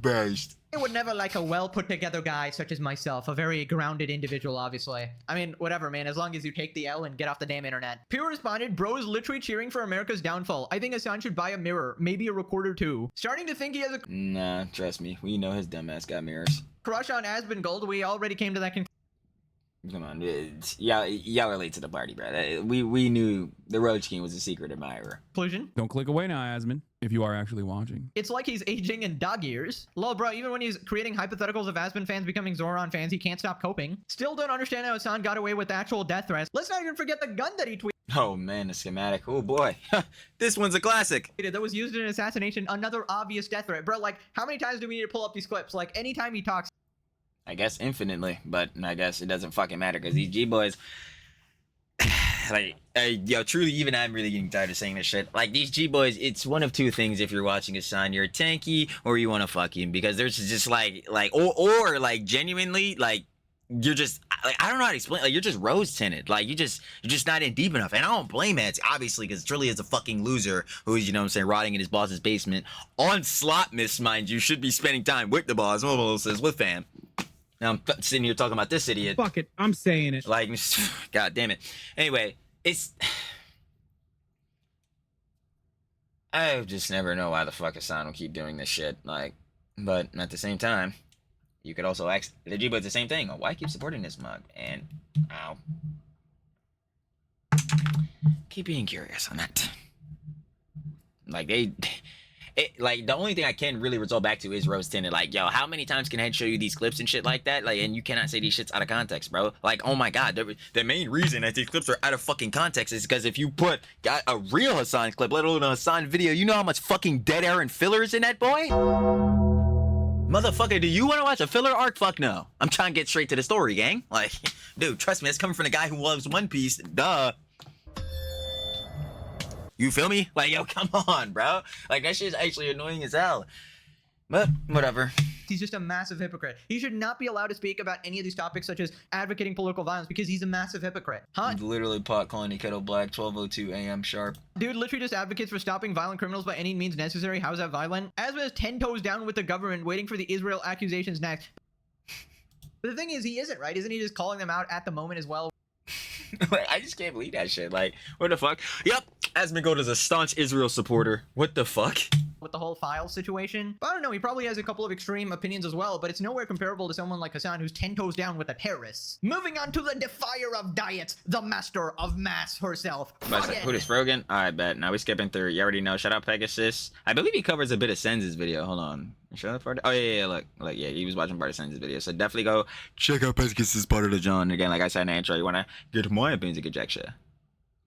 Based. They would never like a well put together guy such as myself, a very grounded individual, obviously. I mean, whatever, man, as long as you take the L and get off the damn internet. Pure responded, bro is literally cheering for America's downfall. I think Hasan should buy a mirror, maybe a recorder too. Starting to think he has a Nah, trust me, we know his dumbass got mirrors. Crush on Asmongold. We already came to that conclusion. Come on, y'all are late to the party, bro. We knew the Roach King was a secret admirer. Conclusion. Don't click away now, Asmon, if you are actually watching. It's like he's aging in dog years. Lol, bro, even when he's creating hypotheticals of Asmon fans becoming Zoran fans, he can't stop coping. Still don't understand how Hasan got away with actual death threats. Let's not even forget the gun that he tweeted. Oh man, the schematic. Oh boy, this one's a classic. That was used in an assassination, another obvious death threat. Bro, like, how many times do we need to pull up these clips? Like, anytime he talks. I guess infinitely, but I guess it doesn't fucking matter because these G-boys, like, yo, truly, even I'm really getting tired of saying this shit. Like, these G-boys, it's one of two things if you're watching Hasan. You're tanky or you want to fuck him because there's just or like genuinely, like, you're just, like, I don't know how to explain, like, you're just rose tinted. Like, you're just not in deep enough. And I don't blame it, obviously, because Trilly is a fucking loser who's, you know what I'm saying, rotting in his boss's basement on Slopmas, mind you, should be spending time with the boss, with fam. Now I'm sitting here talking about this idiot. Fuck it, I'm saying it. Like, god damn it. Anyway, I just never know why the fuck Hasan will keep doing this shit. Like, but at the same time, you could also ask the G, but it's the same thing. Why keep supporting this mug? And ow, keep being curious on that. Like like the only thing I can really resort back to is rose tinted. Like, yo, how many times can Head show you these clips and shit like that? Like, and you cannot say these shits out of context, bro. Like, oh my god, the main reason that these clips are out of fucking context is because if you got a real Hasan clip, let alone a Hasan video, you know how much fucking dead air and filler is in that boy? Motherfucker, do you want to watch a filler arc? Fuck no. I'm trying to get straight to the story, gang. Like, dude, trust me, that's coming from the guy who loves One Piece. Duh. You feel me? Like, yo, come on, bro. Like, that shit's actually annoying as hell. But, whatever. He's just a massive hypocrite. He should not be allowed to speak about any of these topics, such as advocating political violence, because he's a massive hypocrite. Huh? Literally pot calling kettle black, 12:02 a.m. sharp. Dude literally just advocates for stopping violent criminals by any means necessary. How's that violent? Asmon is 10 toes down with the government, waiting for the Israel accusations next. But the thing is, he isn't, right? Isn't he just calling them out at the moment as well? Like, I just can't believe that shit. Like, what the fuck? Yep, Asmongold is a staunch Israel supporter. What the fuck? With the whole file situation. But I don't know, he probably has a couple of extreme opinions as well, but it's nowhere comparable to someone like Hasan who's 10 toes down with the terrorists. Moving on to the defier of diets, the master of mass herself. Who this, Rogan? Alright, bet. Now we skipping through. You already know. Shout out Pegasus. I believe he covers a bit of Sens' video. Hold on. Show that part. Oh yeah, look, yeah, he was watching part of Sens' video. So definitely go check out Pegasus' part of the John. Again, like I said in the intro, you wanna get my opinions of conjecture.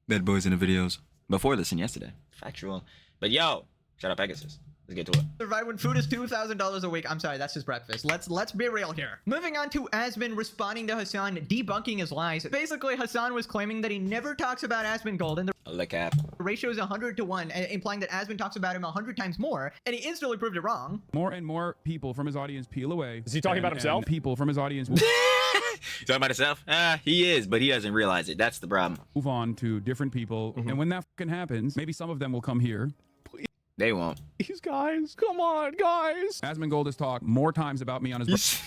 Bad boys in the videos. Before this and yesterday. Factual. But yo, shout out Pegasus. Let's get to it. Survive when food is $2,000 a week. I'm sorry, that's his breakfast. Let's be real here. Moving on to Asmon responding to Hasan, debunking his lies. Basically, Hasan was claiming that he never talks about Asmongold, and the ratio is 100 to 1, implying that Asmon talks about him 100 times more, and he instantly proved it wrong. More and more people from his audience peel away. Is he talking about himself? People from his audience. You talking about himself? He is, but he doesn't realize it. That's the problem. Move on to different people. And when that fucking happens, maybe some of them will come here. They won't. These guys, come on, guys. Asmongold has talked more times about me on his.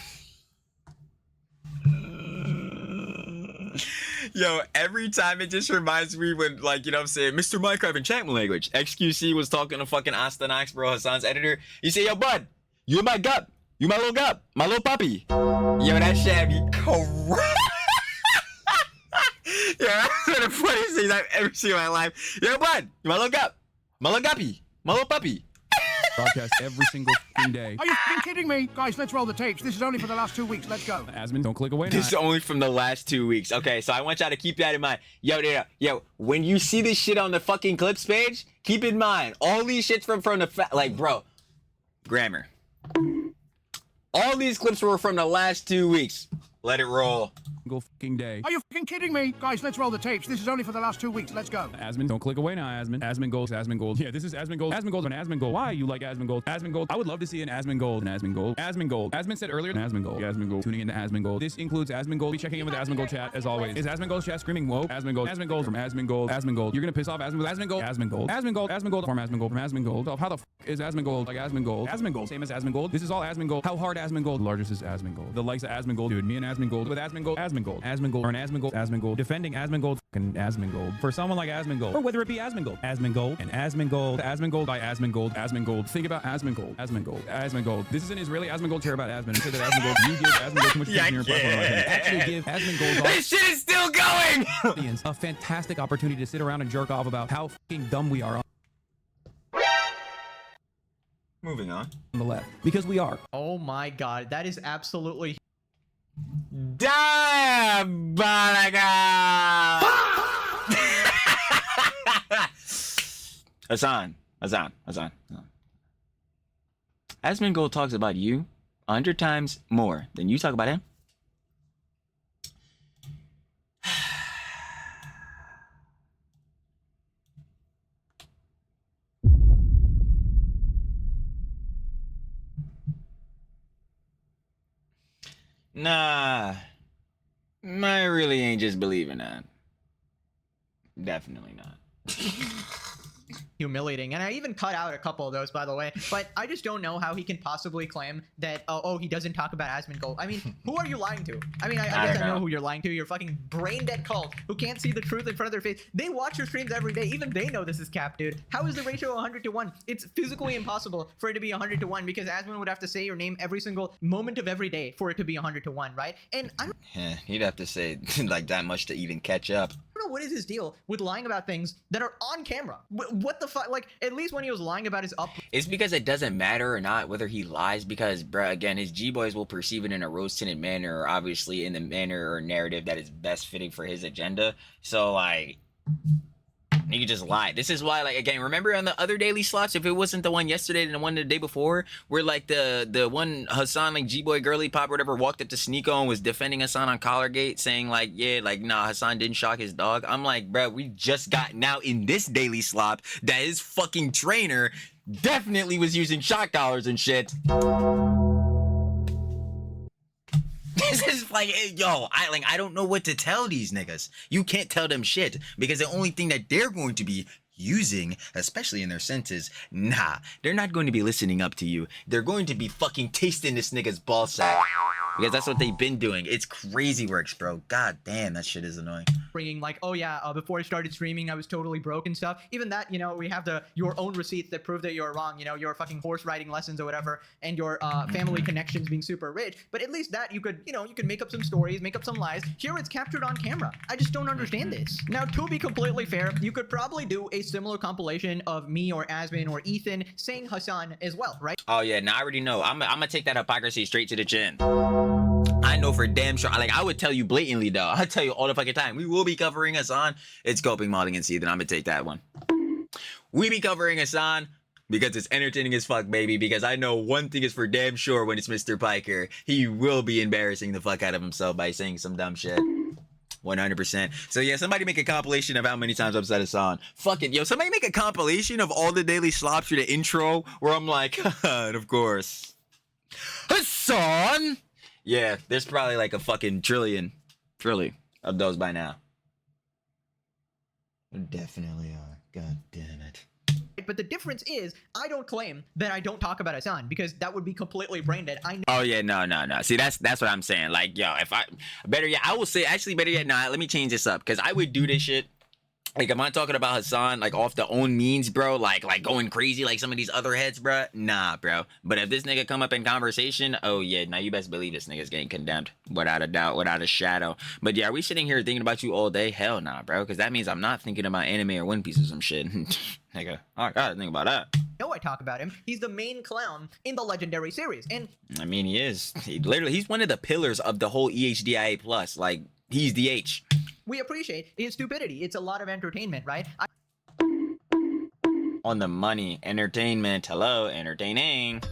Yo, every time it just reminds me when, like, you know what I'm saying, Mr. Minecraft enchantment language. XQC was talking to fucking Astanax, bro, Hasan's editor. He said, yo, bud, you my gup. You my little gup. My little puppy. Yo, that shit be correct. Yo, that's one of the funniest things I've ever seen in my life. Yo, bud, you my little gup. My little guppy. My little puppy. Broadcast every single fucking day. Are you fucking kidding me? Guys, let's roll the tapes. This is only for the last 2 weeks. Let's go. Asmon, don't click away now. This is only from the last 2 weeks. Okay, so I want y'all to keep that in mind. Yo, when you see this shit on the fucking clips page, keep in mind, all these shits from the, like, bro, grammar. All these clips were from the last 2 weeks. Let it roll. Go fucking day. Are you fucking kidding me? Guys, let's roll the tapes. This is only for the last 2 weeks. Let's go. Asmon, don't click away now, Asmon. Asmongold, Asmongold. Yeah, this is Asmongold. Asmongold and Asmongold. Why you like Asmongold? Asmongold. I would love to see an Asmongold. An Asmongold. Asmongold. Asmon said earlier, Asmongold. Asmongold. Tuning into Asmongold. This includes Asmongold. Be checking in with Asmongold chat as always. Is Asmongold chat screaming whoa? Asmongold. Asmongold from Asmongold. Asmongold. You're gonna piss off Asmongold. Asmongold. Asmongold. Asmongold. Asmongold from Asmongold. From Asmongold. Oh, how the f is Asmongold like Asmongold? Asmongold. Same as Asmongold. This is all Asmongold. How hard Asmongold? The largest is Asmongold. The likes of Asmongold. Dude, me and Asmongold. With Asmongold. Asmongold. Asmongold. Or an Asmongold. Asmongold. Defending Asmongold. Fucking Asmongold. For someone like Asmongold. Or whether it be Asmongold. Asmongold. And Asmongold. Asmongold by Asmongold. Asmongold. Think about Asmongold. Asmongold. Asmongold. This is an Israeli Asmongold chair about Asmon. He said that Asmongold, you give Asmongold too much attention in your platform. Actually give Asmongold. This shit is still going! Audience a fantastic opportunity to sit around and jerk off about how fucking dumb we are on Moving on. the left. Because we are. Oh my god, that is absolutely Diabolical! Hasan. Asmongold talks about you 100 times more than you talk about him. Nah, I really ain't just believing that. Definitely not. humiliating. And I even cut out a couple of those, by the way. But I just don't know how he can possibly claim that, oh, he doesn't talk about Asmongold. I mean, who are you lying to? I mean, I guess I know who you're lying to. You're fucking brain-dead cult who can't see the truth in front of their face. They watch your streams every day. Even they know this is cap, dude. How is the ratio 100 to 1? It's physically impossible for it to be 100 to 1 because Asmon would have to say your name every single moment of every day for it to be 100 to 1, right? And I don't he'd have to say like that much to even catch up. I don't know what is his deal with lying about things that are on camera. What the fuck? Like, at least when he was lying about his up. It's because it doesn't matter or not whether he lies, because, bruh, again, his G-boys will perceive it in a rose-tinted manner, or obviously in the manner or narrative that is best fitting for his agenda. So, like, he could just lie. This is why, like, again, remember on the other daily slots, if it wasn't the one yesterday and the one the day before, where, like, the one Hasan, like, G-boy girly pop or whatever, walked up to Sneeko and was defending Hasan on Collargate, saying, like, yeah, like, nah, Hasan didn't shock his dog. I'm like, bruh, we just got now in this daily slop that his fucking trainer definitely was using shock collars and shit. This is like, yo, I don't know what to tell these niggas. You can't tell them shit, because the only thing that they're going to be using, especially in their senses, nah, they're not going to be listening up to you. They're going to be fucking tasting this nigga's ball sack, because that's what they've been doing. It's crazy works, bro. God damn, that shit is annoying. Bringing like, oh yeah, before I started streaming, I was totally broke and stuff. Even that, you know, we have your own receipts that prove that you're wrong. You know, your fucking horse riding lessons or whatever, and your family connections being super rich. But at least that you could make up some stories, make up some lies. Here it's captured on camera. I just don't understand this. Now, to be completely fair, you could probably do a similar compilation of me or Asmon or Ethan saying Hasan as well, right? Oh yeah, now I already know. I'm gonna take that hypocrisy straight to the chin. I know for damn sure. Like, I would tell you blatantly, though. I tell you all the fucking time. We will be covering Hasan. It's coping, modding, and seething. I'm gonna take that one. We be covering Hasan because it's entertaining as fuck, baby. Because I know one thing is for damn sure: when it's Mr. Piker, he will be embarrassing the fuck out of himself by saying some dumb shit. 100%. So yeah, somebody make a compilation of how many times I've said Hasan. Fuck it, yo. Somebody make a compilation of all the daily slops for the intro, where I'm like, and of course, Hasan. Yeah, there's probably like a fucking trillion of those by now. There definitely are. God damn it. But the difference is, I don't claim that I don't talk about Hasan because that would be completely brain dead. I know. Oh yeah, no. See, that's what I'm saying. Like, yo, if I better yet, I will say actually better yet, nah. Let me change this up because I would do this shit. Like, am I talking about Hasan like off the own means, bro? Like going crazy like some of these other heads, bro? Nah, bro. But if this nigga come up in conversation, oh yeah, now you best believe this nigga's getting condemned without a doubt, without a shadow. But yeah, are we sitting here thinking about you all day? Hell nah, bro. Because that means I'm not thinking about anime or One Piece or some shit. Nigga, I gotta think about that. No, I talk about him. He's the main clown in the legendary series, and I mean, he is. He's one of the pillars of the whole EHDIA plus. Like, he's the H. We appreciate his stupidity. It's a lot of entertainment, right? On the money, entertainment. Hello, entertaining.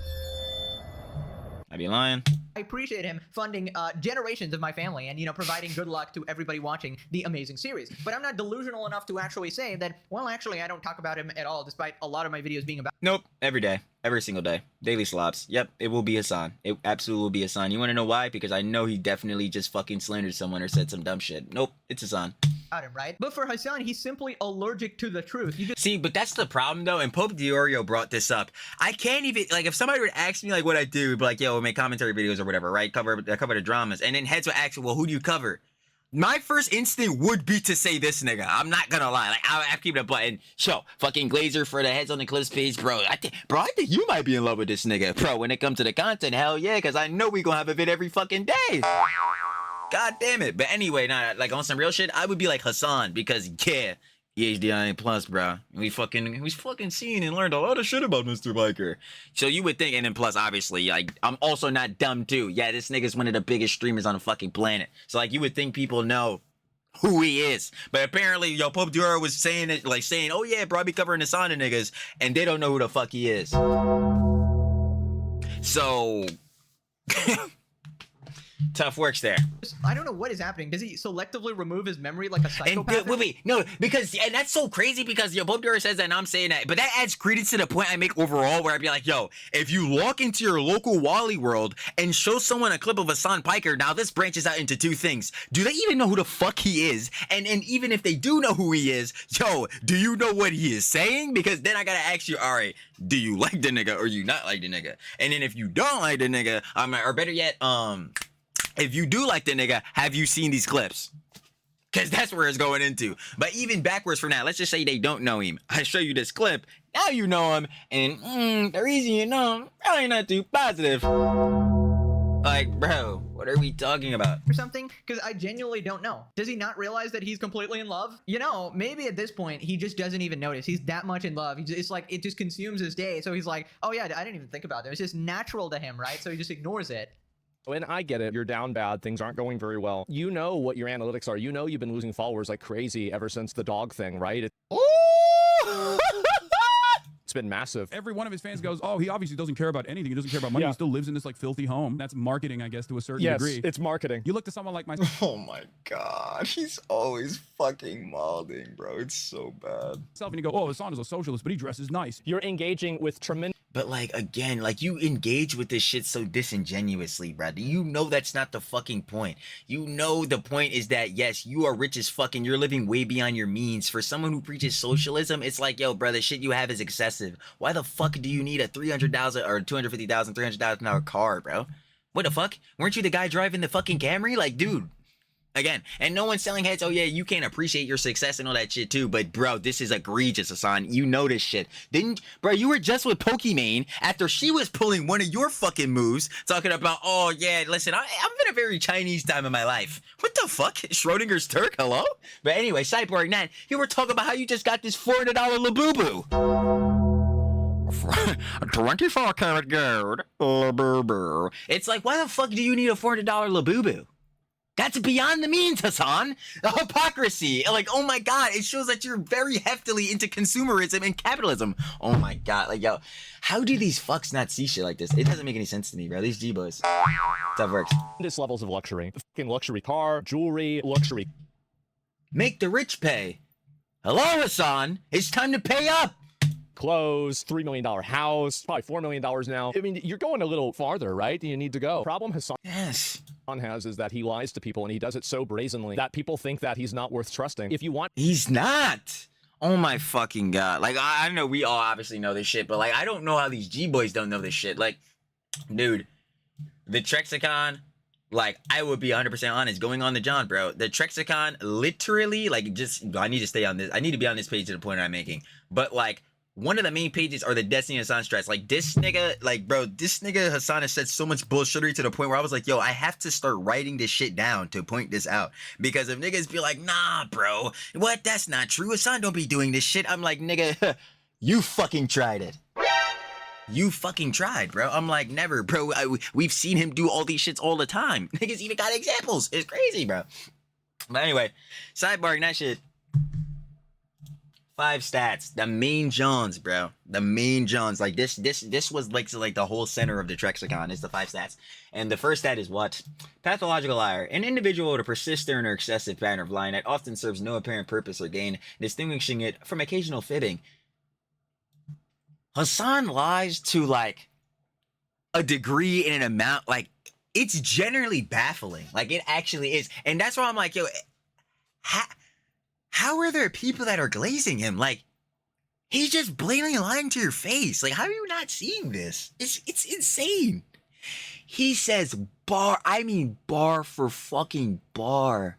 I be lying. I appreciate him funding generations of my family and, you know, providing good luck to everybody watching the amazing series. But I'm not delusional enough to actually say that, well, actually, I don't talk about him at all, despite a lot of my videos being about. Nope. Every day. Every single day. Daily slops. Yep. It will be Hasan. It absolutely will be Hasan. You want to know why? Because I know he definitely just fucking slandered someone or said some dumb shit. Nope. It's Hasan. Him, right? But for Hasan, he's simply allergic to the truth. You just see, but that's the problem though, and Pope Diorio brought this up. I can't even, like, if somebody would ask me like what I do, be like, yo, we'll make commentary videos or whatever, right? Cover the dramas, and then heads would ask, well, who do you cover? My first instinct would be to say this nigga. I'm not gonna lie. Like, I have to keep it a button. Show fucking Glazer for the Heads on the Cliffs page, bro. I think you might be in love with this nigga, bro. When it comes to the content, hell yeah, because I know we gonna have a vid every fucking day. God damn it. But anyway, nah, like on some real shit, I would be like Hasan because yeah, EHDIA plus, bro. We fucking seen and learned a lot of shit about Mr. Biker. So you would think, and then plus obviously, like, I'm also not dumb too. Yeah, this nigga's one of the biggest streamers on the fucking planet. So like you would think people know who he is. But apparently, yo, Pope Duro was saying it, like saying, oh yeah, bro, I be covering Hasan and niggas, and they don't know who the fuck he is. So tough works there. I don't know what is happening. Does he selectively remove his memory like a psychopath? And wait, no, because, and that's so crazy because, yo, Bob Dura says that and I'm saying that, but that adds credence to the point I make overall where I'd be like, yo, if you walk into your local Wally world and show someone a clip of Hasan Piker, now this branches out into two things. Do they even know who the fuck he is? And even if they do know who he is, yo, do you know what he is saying? Because then I gotta ask you, all right, do you like the nigga or you not like the nigga? And then if you don't like the nigga, or better yet, if you do like the nigga, have you seen these clips? Because that's where it's going into. But even backwards from that, let's just say they don't know him. I show you this clip, now you know him, and the reason you know him, probably not too positive. Like, bro, what are we talking about? Or something? Because I genuinely don't know. Does he not realize that he's completely in love? You know, maybe at this point, he just doesn't even notice. He's that much in love. It's like, it just consumes his day. So he's like, oh yeah, I didn't even think about it. It's just natural to him, right? So he just ignores it. And I get it. You're down bad. Things aren't going very well. You know what your analytics are. You know you've been losing followers like crazy ever since the dog thing, right? It's been massive. Every one of his fans goes, oh, he obviously doesn't care about anything. He doesn't care about money. Yeah. He still lives in this like filthy home. That's marketing, I guess, to a certain Yes, degree. it's marketing. You look to someone like myself. Oh my god, he's always fucking molding, bro. It's so bad. And you go, oh, Hasan is a socialist, but he dresses nice. You're engaging with tremendous. But like, again, like, you engage with this shit so disingenuously, brother. You know that's not the fucking point. You know the point is that, yes, you are rich as fuck and you're living way beyond your means. For someone who preaches socialism, it's like, yo, brother, shit you have is excessive. Why the fuck do you need a $300,000 or $250,000, $300,000 car, bro? What the fuck? Weren't you the guy driving the fucking Camry? Like, dude. Again, and no one's selling heads, oh yeah, you can't appreciate your success and all that shit too, but bro, this is egregious, Hasan. You know this shit. Bro, you were just with Pokimane after she was pulling one of your fucking moves, talking about, oh yeah, listen, I've been a very Chinese time in my life. What the fuck? Schrodinger's Turk, hello? But anyway, sideboarding that, you were talking about how you just got this $400 Labubu. 24 karat gold Labubu. It's like, why the fuck do you need a $400 Labubu? That's beyond the means, Hasan. The hypocrisy. Like, oh my god, it shows that you're very heftily into consumerism and capitalism. Oh my god, like, yo, how do these fucks not see shit like this? It doesn't make any sense to me, bro. These G-boys. Tough works. Tremendous levels of luxury. Fucking luxury car, jewelry, luxury. Make the rich pay. Hello, Hasan. It's time to pay up. clothes, $3 million house, probably $4 million now. I mean, you're going a little farther, right? You need to go. Problem Hasan has is that he lies to people, and he does it so brazenly that people think that he's not worth trusting. If you want, he's not. Oh my fucking god. Like, I know we all obviously know this shit, but like, I don't know how these G-boys don't know this shit. Like, dude, the Trexicon, like, I would be 100% honest, going on the John, bro. The Trexicon, literally, like, just, I need to stay on this. I need to be on this page to the point I'm making. But, like, one of the main pages are the Destiny Hasan strats. Like, this nigga, like, bro, this nigga Hasan has said so much bullshittery to the point where I was like, yo, I have to start writing this shit down to point this out. Because if niggas be like, nah, bro, what? That's not true. Hasan don't be doing this shit. I'm like, nigga, you fucking tried it. You fucking tried, bro. I'm like, never, bro. We've seen him do all these shits all the time. Niggas even got examples. It's crazy, bro. But anyway, sidebarring that shit. 5 stats. The main Johns, bro. The main Johns. Like, this was like the whole center of the Trexicon is the 5 stats. And the first stat is what? Pathological liar. An individual with a persistent or excessive pattern of lying that often serves no apparent purpose or gain, distinguishing it from occasional fibbing. Hasan lies to, like, a degree and an amount, like, it's generally baffling. Like, it actually is. And that's why I'm like, yo, how are there people that are glazing him? Like, he's just blatantly lying to your face. Like, how are you not seeing this? It's insane. He says bar for fucking bar,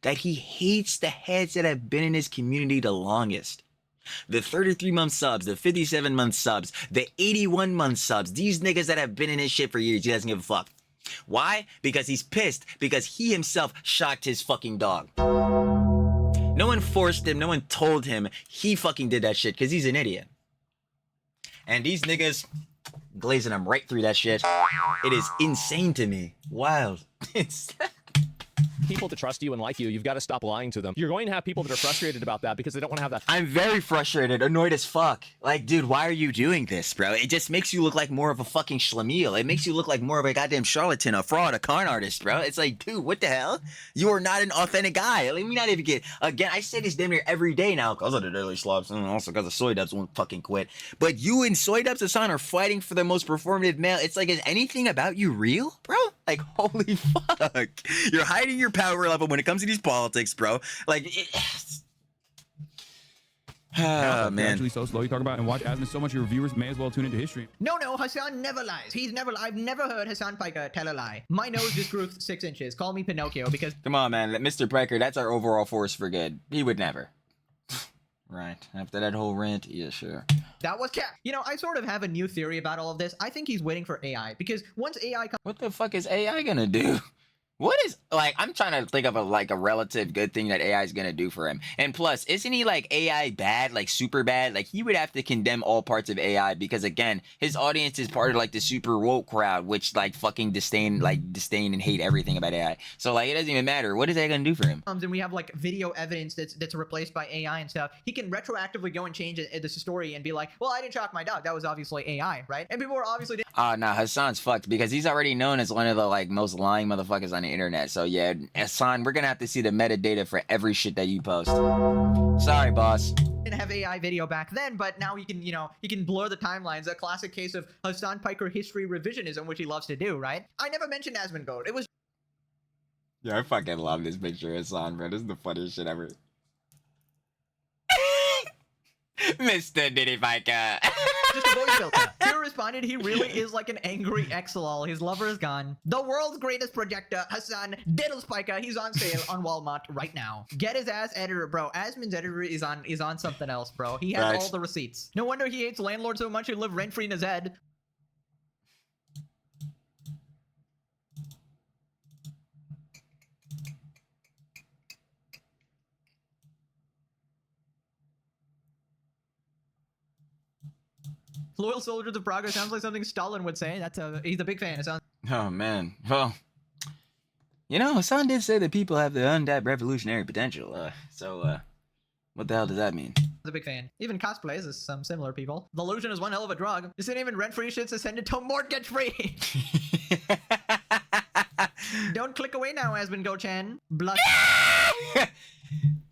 that he hates the heads that have been in his community the longest. The 33-month subs, the 57-month subs, the 81-month subs, these niggas that have been in his shit for years, he doesn't give a fuck. Why? Because he's pissed, because he himself shocked his fucking dog. No one forced him, no one told him, he fucking did that shit, because he's an idiot. And these niggas glazing him right through that shit. It is insane to me. Wild. people to trust you and like you, you've got to stop lying to them. You're going to have people that are frustrated about that because they don't want to have that. I'm very frustrated, annoyed as fuck. Like, dude, why are you doing this, bro? It just makes you look like more of a fucking schlemiel. It makes you look like more of a goddamn charlatan, a fraud, a con artist, bro. It's like, dude, what the hell? You are not an authentic guy. Let me not even get, again, I say this damn near every day now because of the daily slops and also because the soy dubs won't fucking quit. But you and soy dubs Hasan are fighting for the most performative male. It's like, is anything about you real, bro? Like, holy fuck. You're hiding your power level when it comes to these politics, bro. Like, man. Actually so slow you talk about and watch Asmon so much your viewers may as well tune into his stream. No, Hasan never lies. I've never heard Hasan Piker tell a lie. My nose just grew 6 inches. Call me Pinocchio because... Come on, man. Mr. Brecker, that's our overall force for good. He would never. Right. After that whole rant, yeah, sure. That was cap. You know, I sort of have a new theory about all of this. I think he's waiting for AI because once AI comes... What the fuck is AI gonna do? What is, like, I'm trying to think of a relative good thing that AI is gonna do for him. And plus, isn't he like AI bad, like super bad? Like, he would have to condemn all parts of AI because, again, his audience is part of like the super woke crowd, which like fucking disdain and hate everything about AI. So like, it doesn't even matter. What is AI gonna do for him? And we have like video evidence that's replaced by AI and stuff. He can retroactively go and change the story and be like, well, I didn't shock my dog. That was obviously AI, right? And people are obviously... Nah, Hasan's fucked because he's already known as one of the like most lying motherfuckers on the internet. So yeah, Hasan, we're gonna have to see the metadata for every shit that you post. Sorry, boss. Didn't have AI video back then, but now he can, you know, he can blur the timelines. A classic case of Hasan Piker history revisionism, which he loves to do, right? I never mentioned Asmongold. It was... Yeah, I fucking love this picture of Hasan, bro. This is the funniest shit ever. Mr. Diddy Piker. Just a voice filter. Hero responded, he really is like an angry ex-lol. His lover is gone. The world's greatest projector, Hasan Diddle Spiker. He's on sale on Walmart right now. Get his ass editor, bro. Asmon's editor is on something else, bro. He has all the receipts. No wonder he hates landlords so much he live rent-free in his head. Loyal soldiers of progress sounds like something Stalin would say. He's a big fan. It sounds... Oh man, well, you know, Hasan did say that people have the untapped revolutionary potential. So what the hell does that mean? A big fan. Even cosplays is some similar people. The illusion is one hell of a drug. This ain't even rent-free shit's ascended to mortgage-free. Don't click away now, Asmongold-chan. Blush.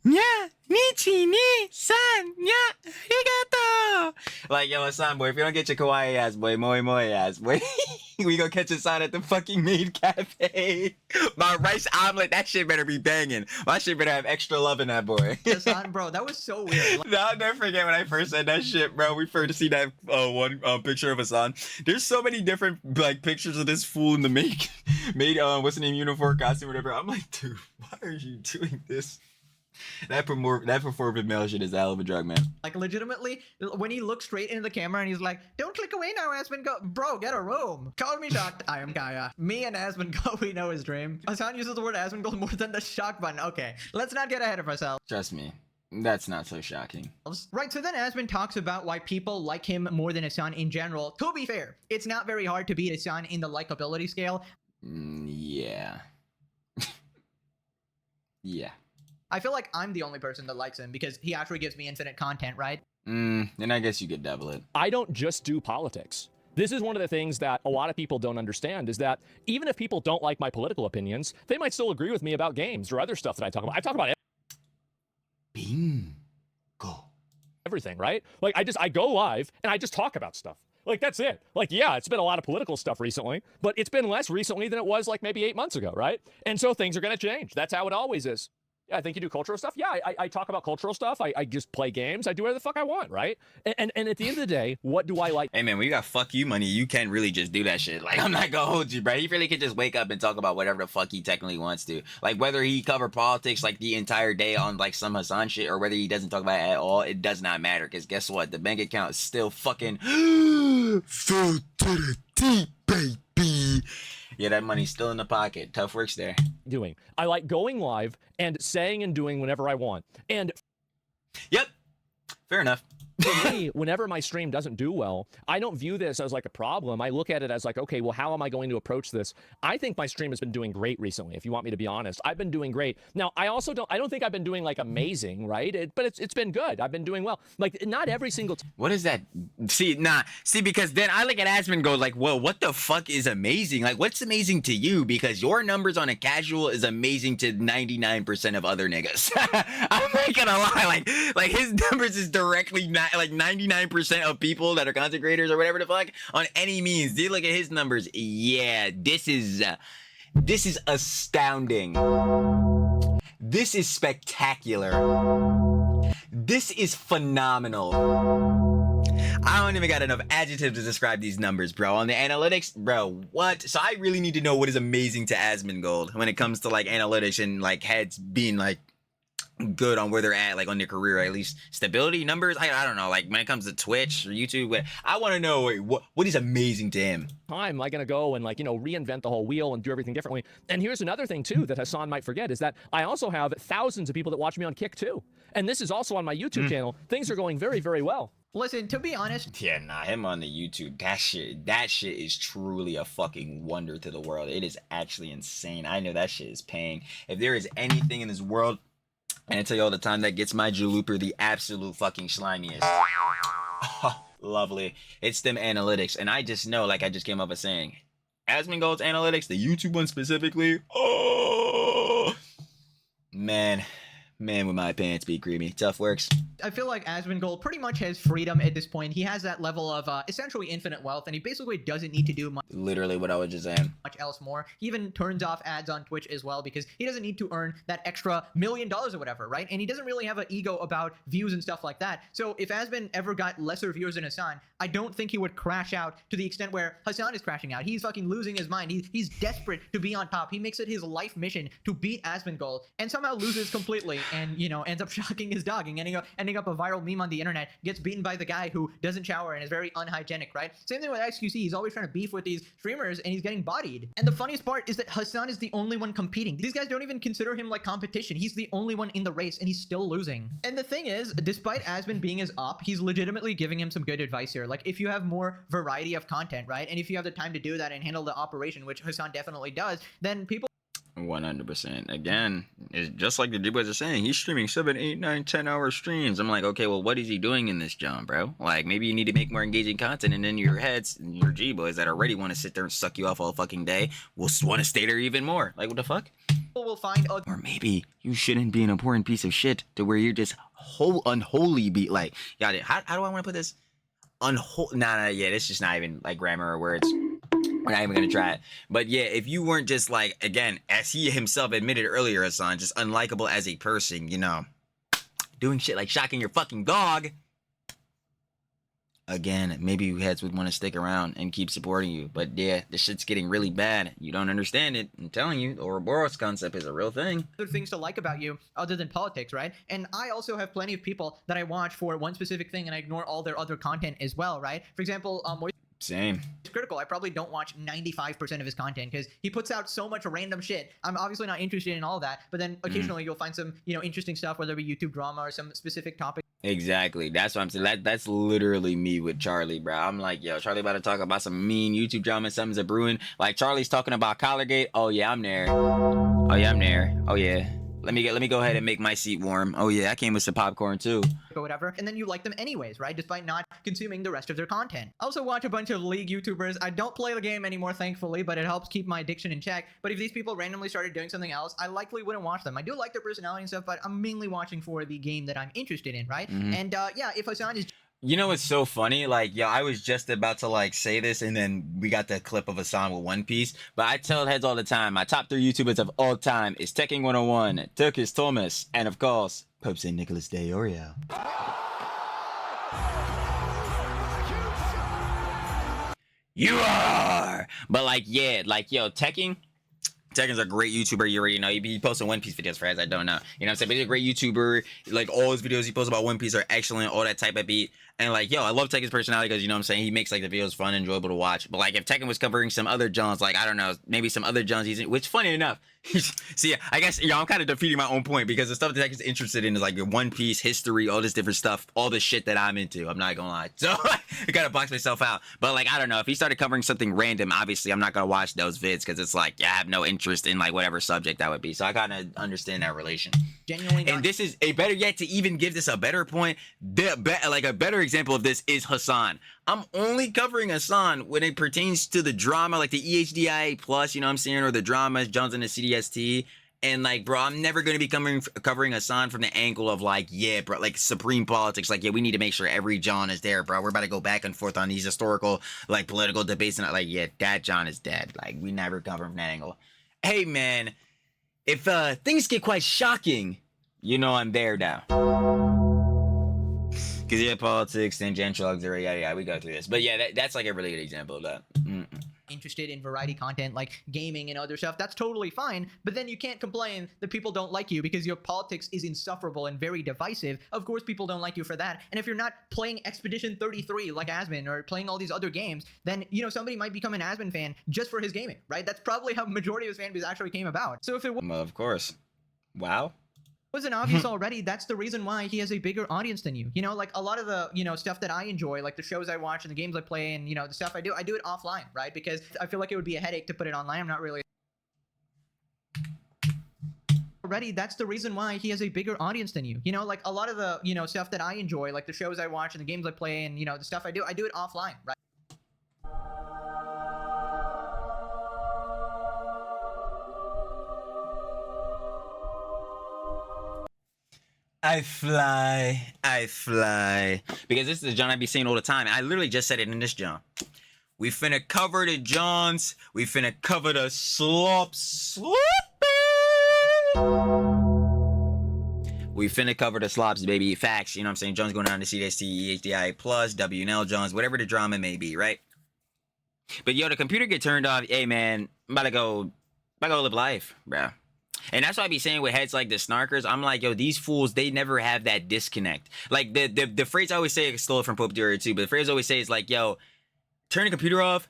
Yeah, Nichi ni san, yeah, arigato. Like, yo, Hasan, boy, if you don't get your kawaii ass, boy, moe ass, boy, we gonna catch Hasan at the fucking maid cafe. My rice omelet, that shit better be banging. My shit better have extra love in that boy. Hasan, bro, that was so weird. No, I'll never forget when I first said that shit, bro. We first see that one picture of Hasan. There's so many different like pictures of this fool in the maid what's the name, uniform, costume, whatever. I'm like, dude, why are you doing this? That performative male shit is a hell of a drug, man. Like, legitimately, when he looks straight into the camera and he's like, don't click away now, Asmongold. Bro, get a room. Call me shocked. I am Kaya. Me and Asmongold, we know his dream. Hasan uses the word Asmongold more than the shock button. Okay, let's not get ahead of ourselves. Trust me, that's not so shocking. Right, so then Asmon talks about why people like him more than Hasan in general. To be fair, it's not very hard to beat Hasan in the likability scale. Yeah. Yeah. I feel like I'm the only person that likes him because he actually gives me infinite content, right? Then I guess you could double it. I don't just do politics. This is one of the things that a lot of people don't understand, is that even if people don't like my political opinions, they might still agree with me about games or other stuff that I talk about. I talk about Bingo. everything, right? Like, I go live and I just talk about stuff. Like, that's it. Like, yeah, it's been a lot of political stuff recently, but it's been less recently than it was like maybe 8 months ago, right? And so things are going to change. That's how it always is. Yeah, I think you do cultural stuff. Yeah, I talk about cultural stuff. I just play games. I do whatever the fuck I want, right? And at the end of the day, what do I like? Hey, man, when you got fuck you money, you can't really just do that shit. Like, I'm not gonna hold you, bro. He really could just wake up and talk about whatever the fuck he technically wants to. Like, whether he cover politics, like, the entire day on, like, some Hasan shit, or whether he doesn't talk about it at all, it does not matter. Because guess what? The bank account is still fucking full to the deep, baby. Yeah, that money's still in the pocket. Tough works there. Doing. I like going live and saying and doing whenever I want. And yep, fair enough. for me, whenever my stream doesn't do well, I don't view this as like a problem. I look at it as like, okay, well, how am I going to approach this? I think my stream has been doing great recently, if you want me to be honest. I've been doing great. Now, I don't think I've been doing like amazing, right? But it's been good. I've been doing well. Like, not every single What is that? See, because then I look at Asmongold like, well, what the fuck is amazing? Like, what's amazing to you? Because your numbers on a casual is amazing to 99% of other niggas. I'm not gonna lie, like his numbers is directly not like 99% of people that are content creators or whatever the fuck on any means. Do you look at his numbers? Yeah, this is astounding. This is spectacular. This is phenomenal. I don't even got enough adjectives to describe these numbers, bro. On the analytics, bro, what? So I really need to know what is amazing to Asmongold when it comes to like analytics and like heads being like good on where they're at, like on their career, at least stability numbers. I don't know, like when it comes to Twitch or YouTube, I want to know what is amazing to him. Time am I going to go and like, reinvent the whole wheel and do everything differently? And here's another thing too that Hasan might forget is that I also have thousands of people that watch me on Kick too. And this is also on my YouTube channel. Things are going very, very well. Listen, to be honest. Yeah, him on the YouTube, that shit is truly a fucking wonder to the world. It is actually insane. I know that shit is paying. If there is anything in this world, and I tell you all the time, that gets my Julooper the absolute fucking slimiest. Oh, lovely. It's them analytics. And I just know, like I just came up with saying, Asmongold's analytics, the YouTube one specifically, oh, man, would my pants be creamy. Tough works. I feel like Asmongold pretty much has freedom at this point. He has that level of essentially infinite wealth, and he basically doesn't need to do much. Literally what I was just saying. Much else more. He even turns off ads on Twitch as well because he doesn't need to earn that extra $1 million or whatever, right? And he doesn't really have an ego about views and stuff like that. So if Asmon ever got lesser viewers than Hasan, I don't think he would crash out to the extent where Hasan is crashing out. He's fucking losing his mind. He's desperate to be on top. He makes it his life mission to beat Asmongold and somehow loses completely and, ends up shocking his dog and ending up a viral meme on the internet, gets beaten by the guy who doesn't shower and is very unhygienic, right? Same thing with XQC. He's always trying to beef with these streamers and he's getting bodied. And the funniest part is that Hasan is the only one competing. These guys don't even consider him like competition. He's the only one in the race and he's still losing. And the thing is, despite Asmon being his op, he's legitimately giving him some good advice here. Like, if you have more variety of content, right? And if you have the time to do that and handle the operation, which Hasan definitely does, then people 100%. Again, it's just like the G-Boys are saying, he's streaming 7, 8, 9, 10-hour streams. I'm like, okay, well, what is he doing in this job, bro? Like, maybe you need to make more engaging content, and then your heads and your G-Boys that already want to sit there and suck you off all fucking day will want to stay there even more. Like, what the fuck? will find or maybe you shouldn't be an important piece of shit to where you're just unholy be like, got it. How do I want to put this? yeah, it's just not even like grammar or words. We're not even gonna try it. But yeah, if you weren't just like, again, as he himself admitted earlier, Hasan, just unlikable as a person, you know, doing shit like shocking your fucking dog. Again, maybe heads would want to stick around and keep supporting you. But yeah, the shit's getting really bad. You don't understand it. I'm telling you, the Ouroboros concept is a real thing. Other things to like about you other than politics, right? And I also have plenty of people that I watch for one specific thing and I ignore all their other content as well, right? For example, Same. Critical. I probably don't watch 95% of his content because he puts out so much random shit. I'm obviously not interested in all of that, but then occasionally you'll find some, you know, interesting stuff, whether it be YouTube drama or some specific topic. Exactly. That's what I'm saying. That's literally me with Charlie, bro. I'm like, yo, Charlie about to talk about some mean YouTube drama, something's a brewing. Like Charlie's talking about Collargate. Oh yeah, I'm there. Oh yeah, I'm there. Oh yeah. Let me go ahead and make my seat warm. Oh yeah, I came with some popcorn too. Or whatever, and then you like them anyways, right? Despite not consuming the rest of their content. I also watch a bunch of League YouTubers. I don't play the game anymore, thankfully, but it helps keep my addiction in check. But if these people randomly started doing something else, I likely wouldn't watch them. I do like their personality and stuff, but I'm mainly watching for the game that I'm interested in, right? And yeah, if Hasan is... You know what's so funny? Like, yo, I was just about to like say this, and then we got the clip of Hasan with One Piece. But I tell heads all the time, my top 3 YouTubers of all time is Tekken 101, Turkish Thomas, and of course, Pope St. Nicholas de Oreo. You are! But like, yeah, like, yo, Tekken's a great YouTuber, you already know. He posts One Piece videos for heads I don't know. You know what I'm saying? But he's a great YouTuber. Like, all his videos he posts about One Piece are excellent, all that type of beat. And like, yo, I love Tekken's personality because, you know what I'm saying, he makes like the videos fun and enjoyable to watch. But like, if Tekken was covering some other Johns, like, I don't know, maybe some other Johns he's in, which funny enough, see, I guess, yo, I'm kind of defeating my own point because the stuff that Tekken's interested in is like One Piece, history, all this different stuff, all this shit that I'm into. I'm not gonna lie. So I gotta box myself out. But like, I don't know, if he started covering something random, obviously I'm not gonna watch those vids because it's like, yeah, I have no interest in like whatever subject that would be. So I kind of understand that relation. Genuinely and this is a better yet to even give this a better point. Like a better example of this is Hasan. I'm only covering Hasan when it pertains to the drama, like the EHDIA plus, you know what I'm saying, or the dramas, Jones and the CDST. And like, bro, I'm never going to be covering Hasan from the angle of like, yeah, bro, like supreme politics. Like, yeah, we need to make sure every John is there, bro. We're about to go back and forth on these historical, like political debates. And like, yeah, that John is dead. Like, we never cover from that angle. Hey, man, if things get quite shocking, you know I'm there now. Because yeah, politics, tangential, auxiliary, yada yada, we go through this. But yeah, that's like a really good example of that. Interested in variety content like gaming and other stuff, that's totally fine. But then you can't complain that people don't like you because your politics is insufferable and very divisive. Of course, people don't like you for that. And if you're not playing Expedition 33 like Asmon or playing all these other games, then, you know, somebody might become an Asmon fan just for his gaming, right? That's probably how majority of his fan base actually came about. So if it well, of course. Wow. wasn't obvious already, that's the reason why he has a bigger audience than you. You know, like a lot of the, you know, stuff that I enjoy, like the shows I watch and the games I play and, you know, the stuff I do it offline, right? Because I feel like it would be a headache to put it online. I'm not really already, that's the reason why he has a bigger audience than you. You know, like a lot of the, you know, stuff that I enjoy, like the shows I watch and the games I play and, you know, the stuff I do it offline, right? I fly. Because this is the John I be saying all the time. I literally just said it in this John. We finna cover the Johns. We finna cover the slops. We finna cover the slops, baby. Facts. You know what I'm saying? Jones going down to CDST, EHDI plus, WNL Jones, whatever the drama may be, right? But yo, the computer get turned off. Hey man, I'm about to go live life, bro. And that's why I be saying with heads like the snarkers, I'm like, yo, these fools, they never have that disconnect. Like the phrase I always say, I stole it from Pope Dior too, but the phrase I always say is like, yo, turn the computer off.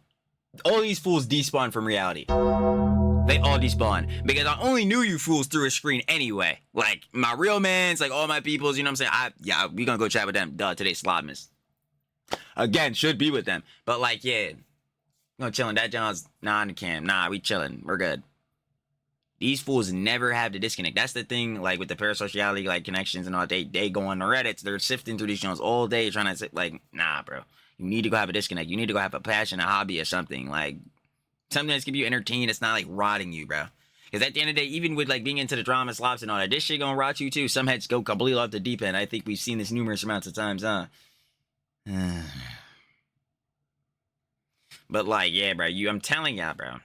All these fools despawn from reality. They all despawn. Because I only knew you fools through a screen anyway. Like my real mans, like all my peoples, you know what I'm saying? We gonna go chat with them. Duh, today's Slopmas. Again, should be with them. But like, yeah, no chilling. That John's on the cam. Nah, we chilling. We're good. These fools never have the disconnect. That's the thing, like, with the parasociality, like, connections and all, they go on the Reddits, they're sifting through these channels all day trying to say, like, nah, bro. You need to go have a disconnect. You need to go have a passion, a hobby, or something. Like, something that's keep you entertained. It's not, like, rotting you, bro. Because at the end of the day, even with, like, being into the drama, slops, and all that, this shit gonna rot you, too. Some heads go completely off the deep end. I think we've seen this numerous amounts of times, huh? But like, yeah, bro, I'm telling y'all, bro.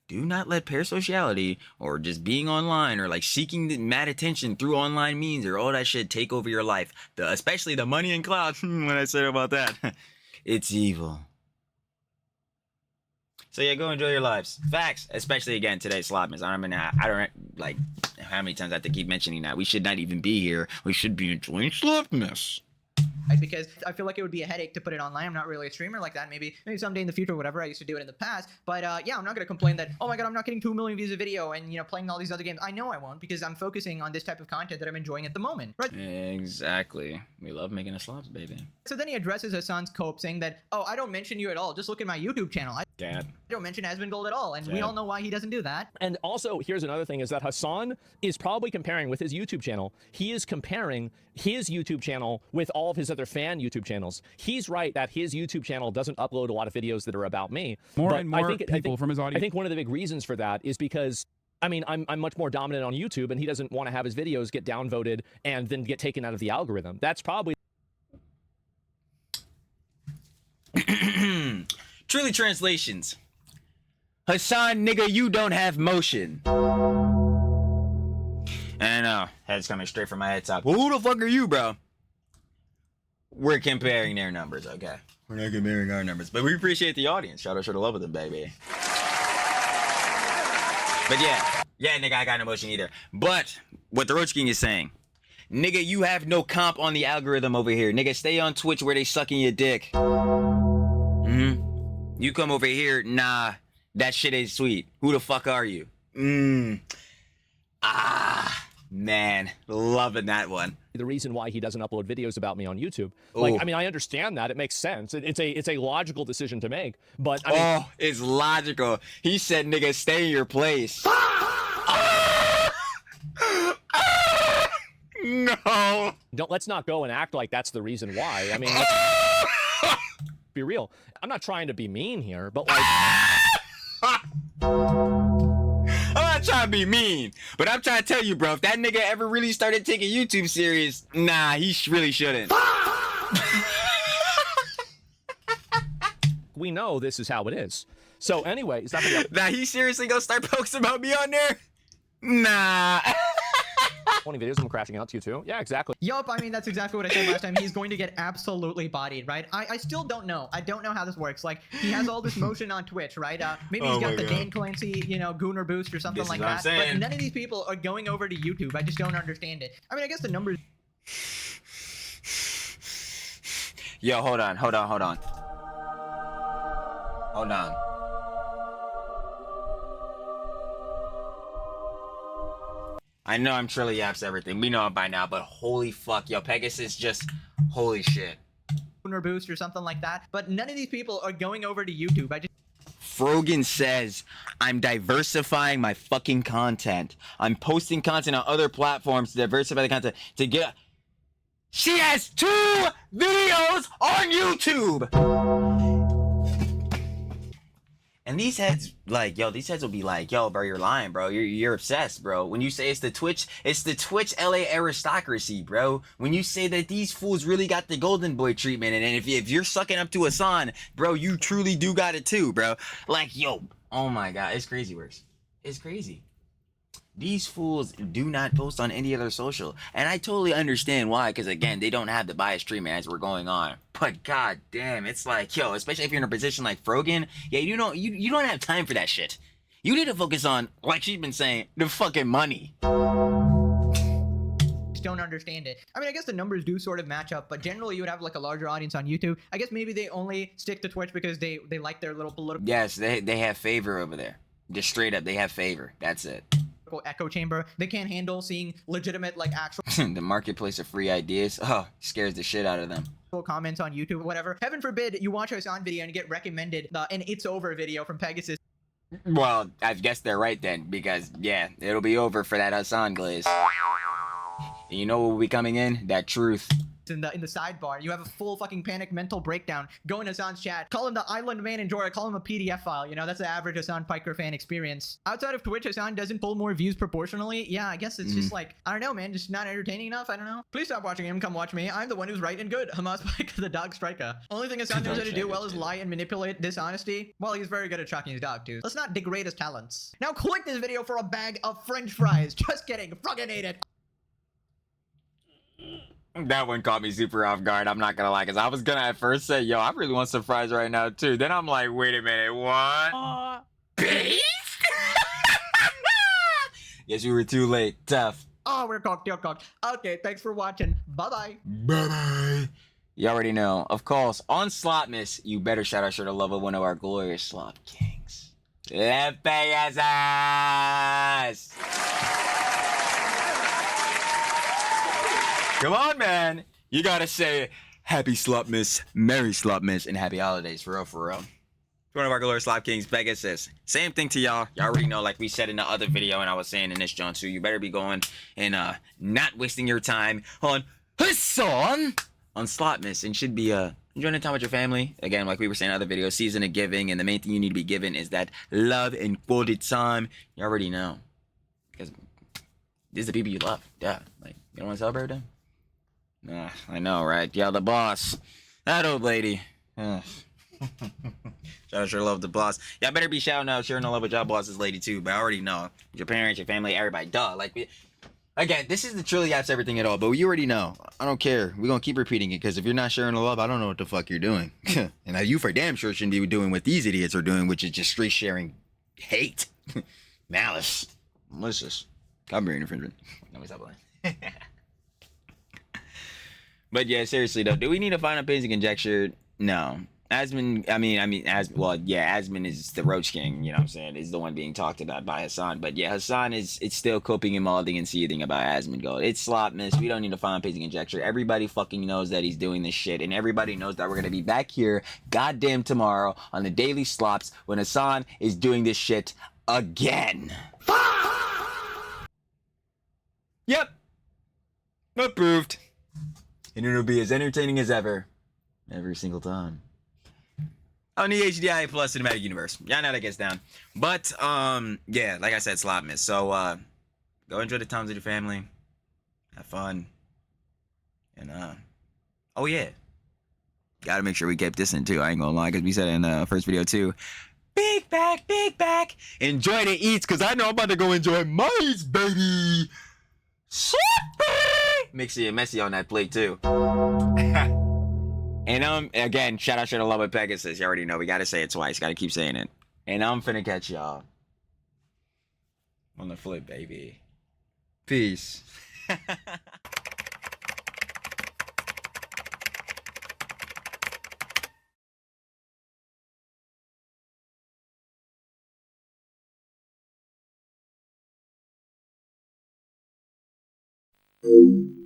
Do not let parasociality or just being online or like seeking the mad attention through online means or all that shit take over your life. Especially the money and clout. When I said about that, it's evil. So yeah, go enjoy your lives. Facts, especially again today, Slopmas. I don't like how many times I have to keep mentioning that. We should not even be here. We should be enjoying Slopmas. Because I feel like it would be a headache to put it online. I'm not really a streamer like that. Maybe someday in the future, whatever. I used to do it in the past. But yeah, I'm not going to complain that, oh my God, I'm not getting 2 million views a video and, playing all these other games. I know I won't because I'm focusing on this type of content that I'm enjoying at the moment. Right? Exactly. We love making a slops, baby. So then he addresses Hasan's cope saying that, oh, I don't mention you at all. Just look at my YouTube channel. I don't mention Asmongold at all. And we all know why he doesn't do that. And also, here's another thing is that Hasan is probably comparing with his YouTube channel. He is comparing his YouTube channel with all of his other fan YouTube channels. He's right that his YouTube channel doesn't upload a lot of videos that are about me. More and more people from his audience. I think one of the big reasons for that is because I'm much more dominant on YouTube, and he doesn't want to have his videos get downvoted and then get taken out of the algorithm. That's probably Truly translations. Hasan, nigga, you don't have motion. And head's coming straight from my head top. Who the fuck are you, bro? We're comparing their numbers, okay? We're not comparing our numbers, but we appreciate the audience. Shout out to the love of them, baby. But yeah, nigga, I got no motion either. But what the Roach King is saying, nigga, you have no comp on the algorithm over here. Nigga, stay on Twitch where they sucking your dick. You come over here, nah, that shit ain't sweet. Who the fuck are you? Man, loving that one. The reason why he doesn't upload videos about me on YouTube. Like, I mean, I understand that. It makes sense. It's a logical decision to make. But I mean, it's logical. He said, nigga, stay in your place. No. Let's not go and act like that's the reason why. I mean, let's be real. I'm not trying to be mean here, but like... I'm not trying to be mean, but I'm trying to tell you, bro, if that nigga ever really started taking YouTube serious, nah, he really shouldn't. We know this is how it is. So anyway, is that gonna be now he seriously gonna start posting about me on there? Nah. 20 videos of him crashing out to you too? Yeah, exactly. Yup, I mean, that's exactly what I said last time. He's going to get absolutely bodied, right? I still don't know. I don't know how this works. Like, he has all this motion on Twitch, right? Maybe he's got the Dan Clancy, Gooner boost or something like that. But none of these people are going over to YouTube. I just don't understand it. I mean, I guess the numbers... Yo, hold on. I know I'm TrillTalksEverything. We know it by now, but holy fuck, yo, Pegasus just holy shit. Boost or something like that, but none of these people are going over to YouTube. Frogan says, I'm diversifying my fucking content. I'm posting content on other platforms to diversify the content to get... She has 2 videos on YouTube! And these heads, like, yo, these heads will be like, yo, bro, you're lying, bro. You're obsessed, bro. When you say it's the Twitch LA aristocracy, bro. When you say that these fools really got the golden boy treatment, and if you're sucking up to Hasan, bro, you truly do got it too, bro. Like, yo, oh my God, it's crazy works. It's crazy. These fools do not post on any other social, and I totally understand why, because again, they don't have the bias treatment as we're going on. But god damn, it's like, yo, especially if you're in a position like Frogan, yeah, you don't have time for that shit. You need to focus on, like she's been saying, the fucking money. Don't understand it. I mean, I guess the numbers do sort of match up, but generally you would have like a larger audience on YouTube. I guess maybe they only stick to Twitch because they like their little political... Yes, they have favor over there. Just straight up, they have favor. That's it. Echo chamber. They can't handle seeing legitimate, like, actual the marketplace of free ideas. Oh, scares the shit out of them. Comments on YouTube, whatever. Heaven forbid you watch a Hasan video and you get recommended an It's Over video from Pegasus. Well, I guess they're right then, because yeah, it'll be over for that Hasan glaze. And you know what will be coming in? That truth. in the sidebar. You have a full fucking panic mental breakdown. Go in Hasan's chat. Call him the island man enjoyer. Call him a PDF file. You know, that's the average Hasan Piker fan experience. Outside of Twitch, Hasan doesn't pull more views proportionally. Yeah, I guess it's just like, I don't know, man. Just not entertaining enough. I don't know. Please stop watching him. Come watch me. I'm the one who's right and good. Hamas Piker, the dog striker. Only thing Hasan knows how to do well is lie and manipulate dishonesty. Well, he's very good at shocking his dog, too. Let's not degrade his talents. Now click this video for a bag of French fries. Just kidding. Fucking ate it. That one caught me super off guard. I'm not gonna lie, because I was gonna at first say, yo, I really want some fries right now, too. Then I'm like, wait a minute, what? Beef? Guess you were too late. Tough. Oh, we're cooked. You're cooked. Okay, thanks for watching. Bye-bye. Bye-bye. You already know. Of course, on Slopmas, you better shout out sure to love of one of our glorious slop kings. Left ass. Come on, man. You gotta say happy Slopmas, Merry Slopmas, and happy holidays, for real, for real. One of our glorious slop kings, Pegasus. Same thing to y'all. Y'all already know, like we said in the other video, and I was saying in this John too, you better be going and not wasting your time on Hasan on Slopmas, and should be enjoying the time with your family. Again, like we were saying in other videos, season of giving, and the main thing you need to be given is that love and quality time. You already know, because these are the people you love. Yeah, like you don't want to celebrate them. Nah, I know, right? Yeah, the boss, that old lady. Shout out, sure love the boss. Y'all better be shouting out, sharing the love with y'all boss's lady too. But I already know your parents, your family, everybody. Duh. Like, again, this is the TrillTalksEverything at all. But you already know. I don't care. We're gonna keep repeating it because if you're not sharing the love, I don't know what the fuck you're doing. And you for damn sure shouldn't be doing what these idiots are doing, which is just straight sharing hate, malice, malicious, copyright infringement. No, we stop lying. But yeah, seriously though, do we need to find a basic conjecture? No. Asmon, Asmon is the Roach King, you know what I'm saying, is the one being talked about by Hasan. But yeah, Hasan it's still coping and molding and seething about Asmongold. It's Slopmas. We don't need to find a basic conjecture. Everybody fucking knows that he's doing this shit, and everybody knows that we're gonna be back here goddamn tomorrow on the Daily Slops when Hasan is doing this shit again. Yep. Approved. And it'll be as entertaining as ever. Every single time. On the HDI Plus Cinematic Universe. Y'all know how that gets down. But, yeah, like I said, Slopmas. So, go enjoy the times with your family. Have fun. And, oh yeah. Gotta make sure we kept this in too. I ain't gonna lie, because we said it in the first video too. Big back, big back. Enjoy the eats, because I know I'm about to go enjoy my eats, baby. Mixy and messy on that plate too. And again, shout out to love with Pegasus. You already know, we gotta say it twice. Gotta keep saying it. And I'm finna catch y'all on the flip, baby. Peace. Thank you.